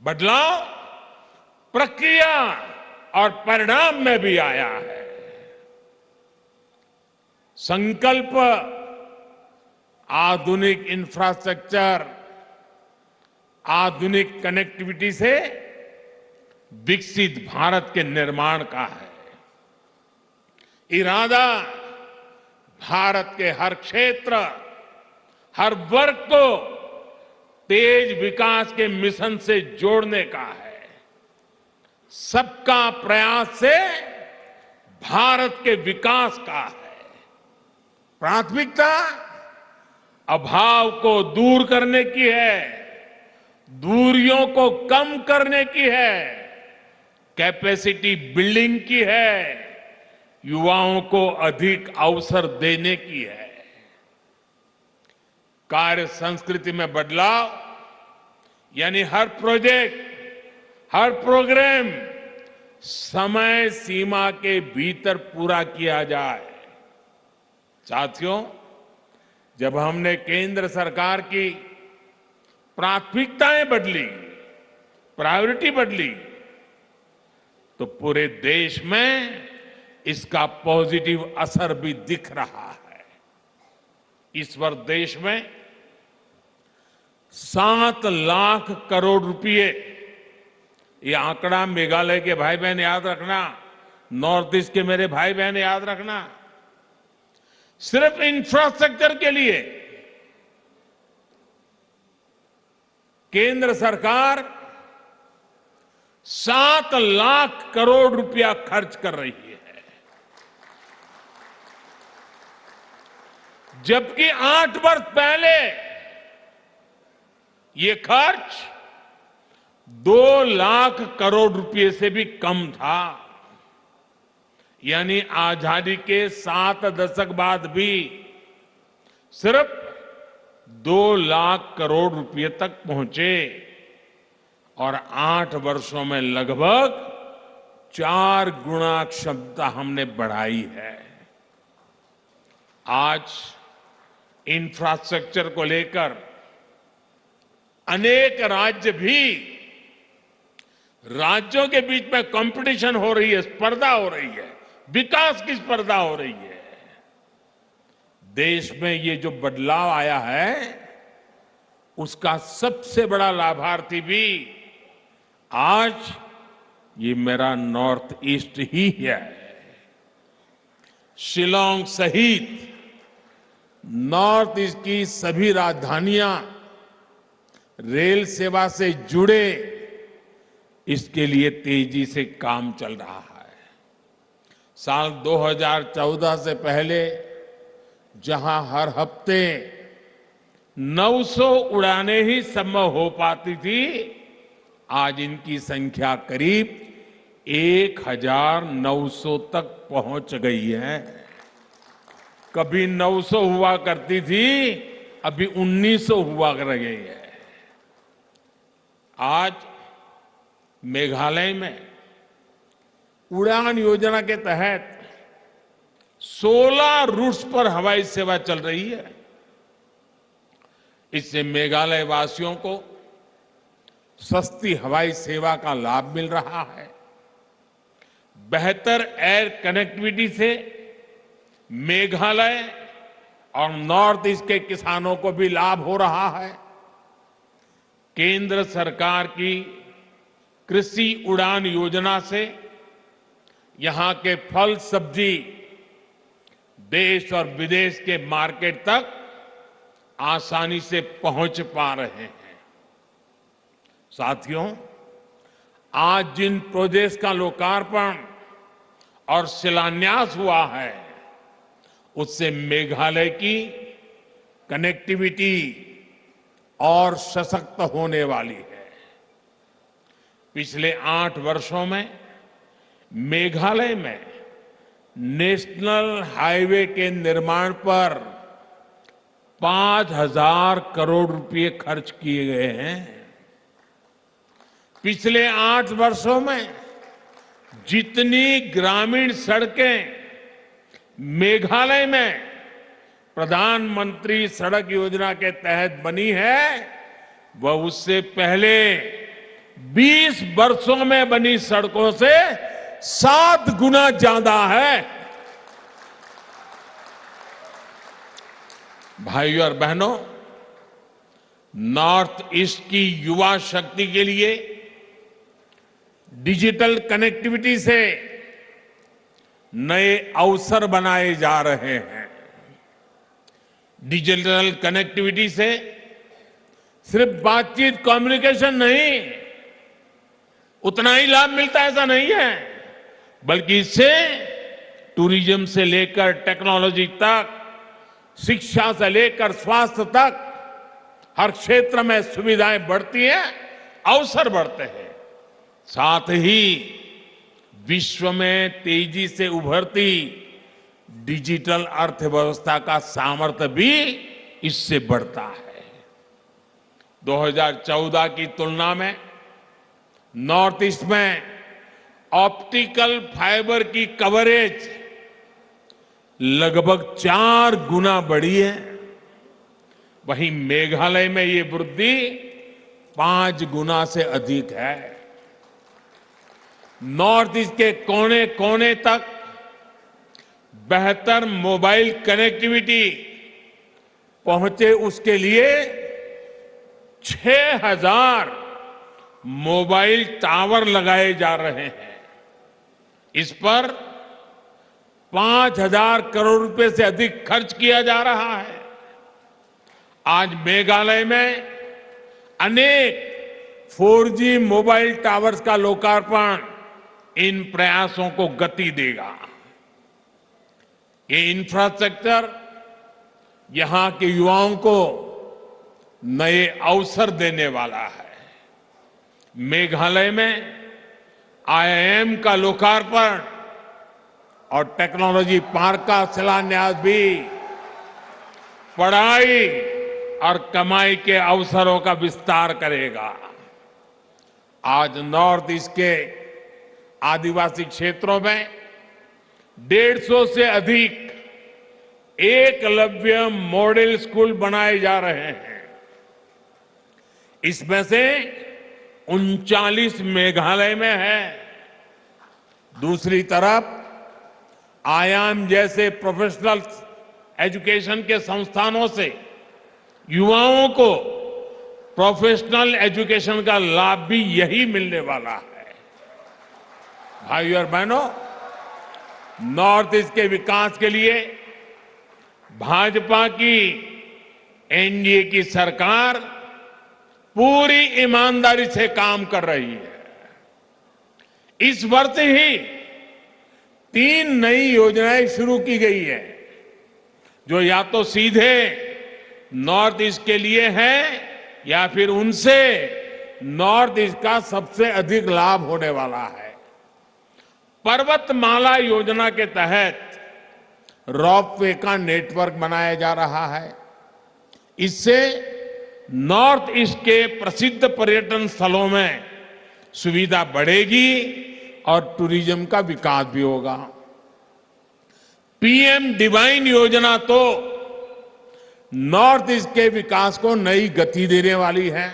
बदलाव प्रक्रिया और परिणाम में भी आया है। संकल्प आधुनिक इंफ्रास्ट्रक्चर, आधुनिक कनेक्टिविटी से विकसित भारत के निर्माण का है। इरादा भारत के हर क्षेत्र, हर वर्ग को तेज विकास के मिशन से जोड़ने का है। सबका प्रयास से भारत के विकास का है। प्राथमिकता अभाव को दूर करने की है, दूरियों को कम करने की है, कैपेसिटी बिल्डिंग की है, युवाओं को अधिक अवसर देने की है। कार्य संस्कृति में बदलाव यानी हर प्रोजेक्ट, हर प्रोग्राम समय सीमा के भीतर पूरा किया जाए। साथियों, जब हमने केंद्र सरकार की प्राथमिकताएं बदली, प्रायोरिटी बदली, तो पूरे देश में इसका पॉजिटिव असर भी दिख रहा है। इस वर्ष देश में 7 लाख करोड़ रुपए, ये आंकड़ा मेघालय के भाई बहन याद रखना, नॉर्थ ईस्ट के मेरे भाई बहन याद रखना, सिर्फ इंफ्रास्ट्रक्चर के लिए केंद्र सरकार 7 लाख करोड़ रुपया खर्च कर रही है, जबकि 8 वर्ष पहले ये खर्च 2 लाख करोड़ रुपए से भी कम था। यानी आजादी के 7 दशक बाद भी सिर्फ 2 लाख करोड़ रुपए तक पहुंचे और 8 वर्षों में लगभग 4 गुना क्षमता हमने बढ़ाई है। आज इंफ्रास्ट्रक्चर को लेकर अनेक राज्य भी, राज्यों के बीच में कंपटीशन हो रही है, स्पर्धा हो रही है, विकास की स्पर्धा हो रही है। देश में ये जो बदलाव आया है उसका सबसे बड़ा लाभार्थी भी आज ये मेरा नॉर्थ ईस्ट ही है। शिलांग सहित नॉर्थ ईस्ट की सभी राजधानियां रेल सेवा से जुड़े, इसके लिए तेजी से काम चल रहा है। साल 2014 से पहले जहां हर हफ्ते 900 उड़ानें ही संभव हो पाती थी, आज इनकी संख्या करीब 1900 तक पहुंच गई है। कभी 900 हुआ करती थी, अभी 1900 हुआ कर गई है। आज मेघालय में उड़ान योजना के तहत 16 रूट्स पर हवाई सेवा चल रही है। इससे मेघालय वासियों को सस्ती हवाई सेवा का लाभ मिल रहा है। बेहतर एयर कनेक्टिविटी से मेघालय और नॉर्थ ईस्ट के किसानों को भी लाभ हो रहा है। केंद्र सरकार की कृषि उड़ान योजना से यहां के फल सब्जी देश और विदेश के मार्केट तक आसानी से पहुंच पा रहे हैं। साथियों, आज जिन प्रोजेक्ट्स का लोकार्पण और शिलान्यास हुआ है, उससे मेघालय की कनेक्टिविटी और सशक्त होने वाली है। पिछले 8 वर्षों में मेघालय में नेशनल हाईवे के निर्माण पर 5,000 करोड़ रुपए खर्च किए गए हैं। पिछले 8 वर्षों में जितनी ग्रामीण सड़कें मेघालय में प्रधानमंत्री सड़क योजना के तहत बनी है, वह उससे पहले 20 वर्षों में बनी सड़कों से 7 गुना ज्यादा है। भाइयों और बहनों, नॉर्थ ईस्ट की युवा शक्ति के लिए डिजिटल कनेक्टिविटी से नए अवसर बनाए जा रहे हैं। डिजिटल कनेक्टिविटी से सिर्फ बातचीत कम्युनिकेशन नहीं, उतना ही लाभ मिलता है ऐसा नहीं है, बल्कि इससे टूरिज्म से लेकर टेक्नोलॉजी तक, शिक्षा से लेकर स्वास्थ्य तक हर क्षेत्र में सुविधाएं बढ़ती हैं, अवसर बढ़ते हैं। साथ ही विश्व में तेजी से उभरती डिजिटल अर्थव्यवस्था का सामर्थ्य भी इससे बढ़ता है। 2014 की तुलना में नॉर्थ ईस्ट में ऑप्टिकल फाइबर की कवरेज लगभग 4 गुना बढ़ी है। वहीं मेघालय में ये वृद्धि 5 गुना से अधिक है। नॉर्थ ईस्ट के कोने कोने तक बेहतर मोबाइल कनेक्टिविटी पहुंचे, उसके लिए 6,000 मोबाइल टावर लगाए जा रहे हैं। इस पर 5,000 करोड़ रुपए से अधिक खर्च किया जा रहा है। आज मेघालय में अनेक 4G मोबाइल टावर्स का लोकार्पण इन प्रयासों को गति देगा। ये इंफ्रास्ट्रक्चर यहां के युवाओं को नए अवसर देने वाला है। मेघालय में IIM का लोकार्पण और टेक्नोलॉजी पार्क का शिलान्यास भी पढ़ाई और कमाई के अवसरों का विस्तार करेगा। आज नॉर्थ ईस्ट के आदिवासी क्षेत्रों में 150 से अधिक एकलव्य मॉडल स्कूल बनाए जा रहे हैं। इसमें से 39 मेघालय में है। दूसरी तरफ IIM जैसे प्रोफेशनल एजुकेशन के संस्थानों से युवाओं को प्रोफेशनल एजुकेशन का लाभ भी यही मिलने वाला है। भाइयों और बहनों, नॉर्थ ईस्ट के विकास के लिए भाजपा की NDA की सरकार पूरी ईमानदारी से काम कर रही है। इस वर्ष ही 3 नई योजनाएं शुरू की गई है, जो या तो सीधे नॉर्थ ईस्ट के लिए है या फिर उनसे नॉर्थ ईस्ट का सबसे अधिक लाभ होने वाला है। पर्वतमाला योजना के तहत रोपवे का नेटवर्क बनाया जा रहा है। इससे नॉर्थ ईस्ट के प्रसिद्ध पर्यटन स्थलों में सुविधा बढ़ेगी और टूरिज्म का विकास भी होगा। PM डिवाइन योजना तो नॉर्थ ईस्ट के विकास को नई गति देने वाली है।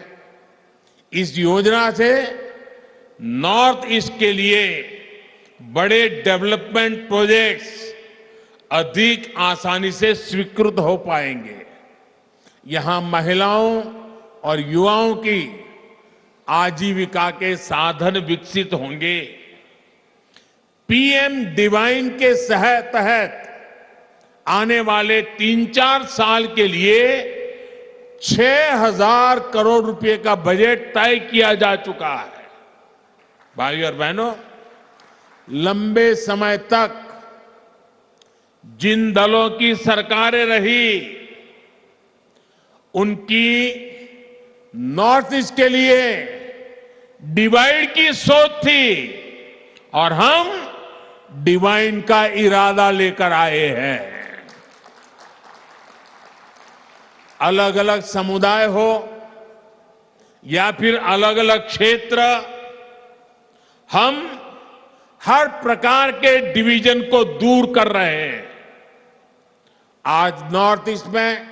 इस योजना से नॉर्थ ईस्ट के लिए बड़े डेवलपमेंट प्रोजेक्ट्स अधिक आसानी से स्वीकृत हो पाएंगे। यहां महिलाओं और युवाओं की आजीविका के साधन विकसित होंगे। PM डिवाइन के तहत आने वाले 3-4 साल के लिए 6,000 करोड़ रुपए का बजट तय किया जा चुका है। भाइयों और बहनों, लंबे समय तक जिन दलों की सरकारें रही उनकी नॉर्थ ईस्ट के लिए डिवाइड की सोच थी और हम डिवाइड का इरादा लेकर आए हैं। अलग अलग समुदाय हो या फिर अलग अलग क्षेत्र, हम हर प्रकार के डिवीजन को दूर कर रहे हैं। आज नॉर्थ ईस्ट में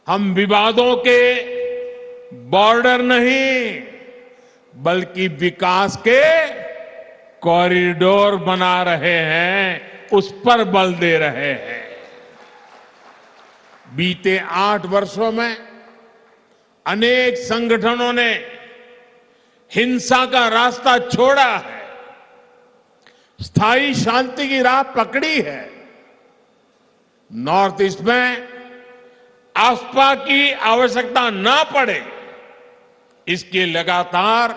हम विवादों के बॉर्डर नहीं बल्कि विकास के कॉरिडोर बना रहे हैं, उस पर बल दे रहे हैं। बीते 8 वर्षों में अनेक संगठनों ने हिंसा का रास्ता छोड़ा है, स्थायी शांति की राह पकड़ी है। नॉर्थ ईस्ट में आस्था की आवश्यकता ना पड़े, इसके लगातार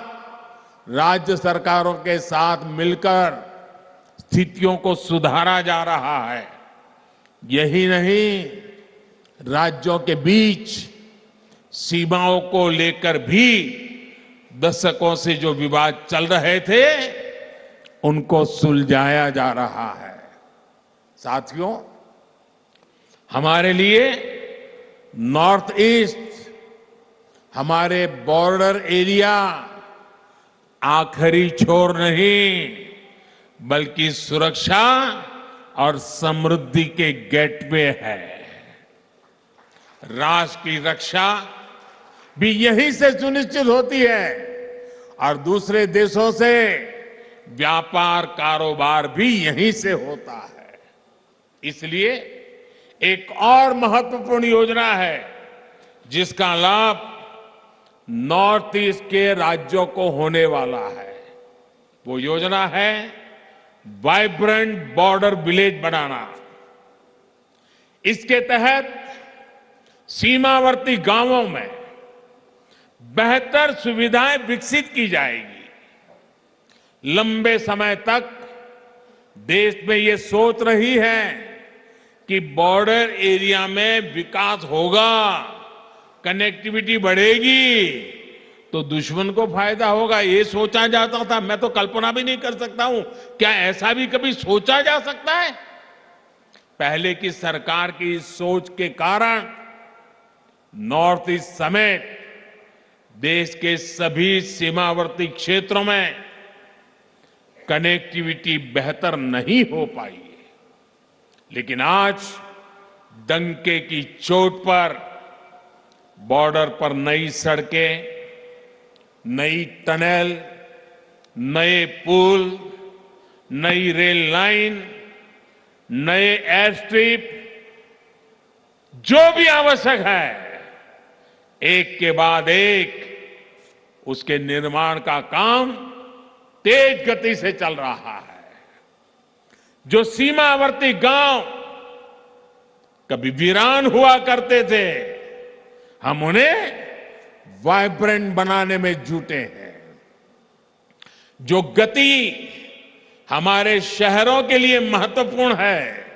राज्य सरकारों के साथ मिलकर स्थितियों को सुधारा जा रहा है। यही नहीं, राज्यों के बीच सीमाओं को लेकर भी दशकों से जो विवाद चल रहे थे उनको सुलझाया जा रहा है। साथियों, हमारे लिए नॉर्थ ईस्ट, हमारे बॉर्डर एरिया आखिरी छोर नहीं बल्कि सुरक्षा और समृद्धि के गेटवे है। राष्ट्र की रक्षा भी यहीं से सुनिश्चित होती है और दूसरे देशों से व्यापार कारोबार भी यहीं से होता है। इसलिए एक और महत्वपूर्ण योजना है जिसका लाभ नॉर्थ ईस्ट के राज्यों को होने वाला है। वो योजना है वाइब्रेंट बॉर्डर विलेज बनाना। इसके तहत सीमावर्ती गांवों में बेहतर सुविधाएं विकसित की जाएगी। लंबे समय तक देश में ये सोच रही है कि बॉर्डर एरिया में विकास होगा, कनेक्टिविटी बढ़ेगी तो दुश्मन को फायदा होगा, ये सोचा जाता था। मैं तो कल्पना भी नहीं कर सकता हूं, क्या ऐसा भी कभी सोचा जा सकता है? पहले की सरकार की इस सोच के कारण नॉर्थ ईस्ट समेत देश के सभी सीमावर्ती क्षेत्रों में कनेक्टिविटी बेहतर नहीं हो पाई। लेकिन आज डंके की चोट पर बॉर्डर पर नई सड़कें, नई टनल, नए पुल, नई रेल लाइन, नए एयर स्ट्रिप, जो भी आवश्यक है एक के बाद एक उसके निर्माण का काम तेज गति से चल रहा है। जो सीमावर्ती गांव कभी वीरान हुआ करते थे, हम उन्हें वाइब्रेंट बनाने में जुटे हैं। जो गति हमारे शहरों के लिए महत्वपूर्ण है,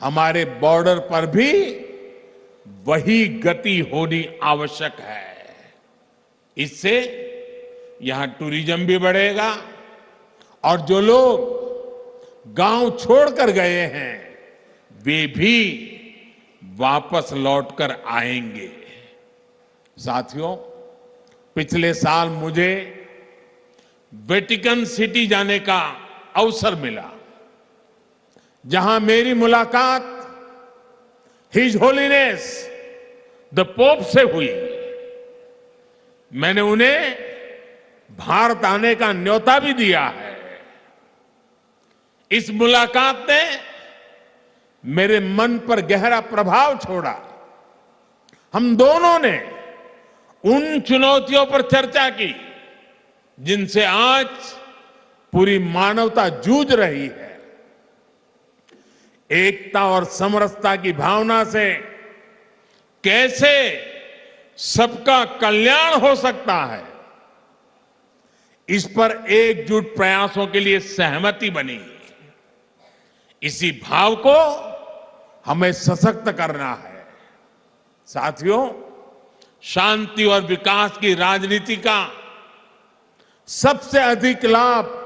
हमारे बॉर्डर पर भी वही गति होनी आवश्यक है। इससे यहां टूरिज्म भी बढ़ेगा और जो लोग गांव छोड़कर गए हैं वे भी वापस लौटकर आएंगे। साथियों, पिछले साल मुझे वेटिकन सिटी जाने का अवसर मिला, जहां मेरी मुलाकात हिज होलीनेस द पोप से हुई। मैंने उन्हें भारत आने का न्योता भी दिया है। इस मुलाकात ने मेरे मन पर गहरा प्रभाव छोड़ा। हम दोनों ने उन चुनौतियों पर चर्चा की जिनसे आज पूरी मानवता जूझ रही है। एकता और समरसता की भावना से कैसे सबका कल्याण हो सकता है, इस पर एकजुट प्रयासों के लिए सहमति बनी। इसी भाव को हमें सशक्त करना है। साथियों, शांति और विकास की राजनीति का सबसे अधिक लाभ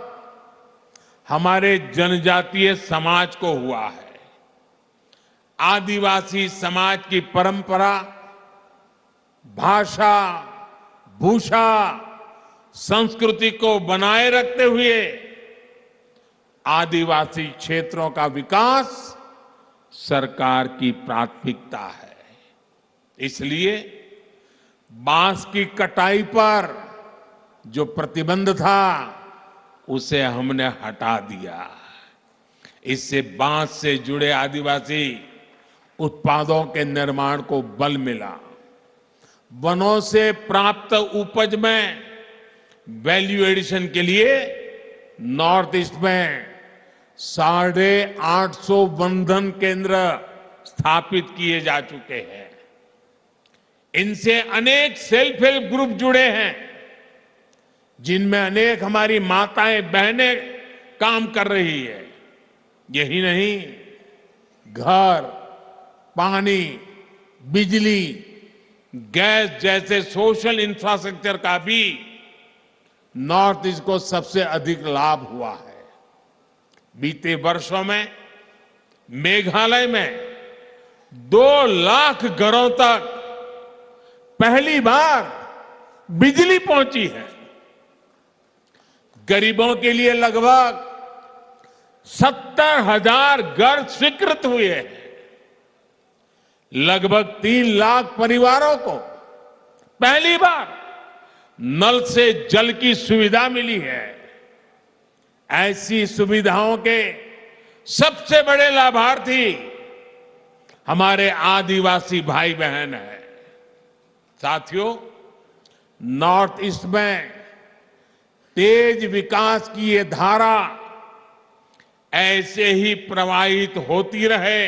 हमारे जनजातीय समाज को हुआ है। आदिवासी समाज की परंपरा, भाषा, भूषा, संस्कृति को बनाए रखते हुए आदिवासी क्षेत्रों का विकास सरकार की प्राथमिकता है। इसलिए बांस की कटाई पर जो प्रतिबंध था उसे हमने हटा दिया। इससे बांस से जुड़े आदिवासी उत्पादों के निर्माण को बल मिला। वनों से प्राप्त उपज में वैल्यू एडिशन के लिए नॉर्थ ईस्ट में 850 वनधन केंद्र स्थापित किए जा चुके हैं। इनसे अनेक सेल्फ हेल्प ग्रुप जुड़े हैं, जिनमें अनेक हमारी माताएं बहनें काम कर रही है। यही नहीं, घर, पानी, बिजली, गैस जैसे सोशल इंफ्रास्ट्रक्चर का भी नॉर्थ ईस्ट को सबसे अधिक लाभ हुआ है। बीते वर्षों में मेघालय में 2 लाख घरों तक पहली बार बिजली पहुंची है। गरीबों के लिए लगभग 70,000 घर स्वीकृत हुए हैं। लगभग 3 लाख परिवारों को पहली बार नल से जल की सुविधा मिली है। ऐसी सुविधाओं के सबसे बड़े लाभार्थी हमारे आदिवासी भाई बहन हैं। साथियों, नॉर्थ ईस्ट में तेज विकास की ये धारा ऐसे ही प्रवाहित होती रहे,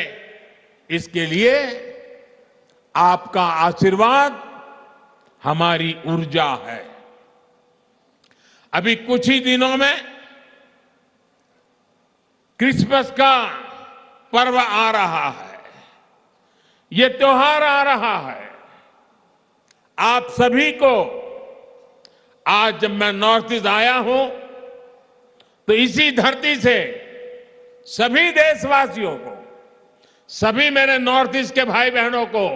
इसके लिए आपका आशीर्वाद हमारी ऊर्जा है। अभी कुछ ही दिनों में क्रिसमस का पर्व आ रहा है, ये त्योहार आ रहा है। आप सभी को आज जब मैं नॉर्थ ईस्ट आया हूं तो इसी धरती से सभी देशवासियों को, सभी मेरे नॉर्थ ईस्ट के भाई बहनों को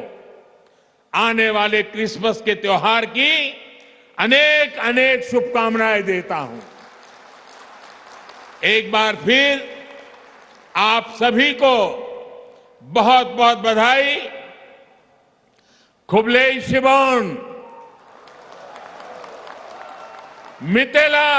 आने वाले क्रिसमस के त्योहार की अनेक अनेक शुभकामनाएं देता हूं। एक बार फिर आप सभी को बहुत बहुत बधाई। खुबले शिबोन, मितेला।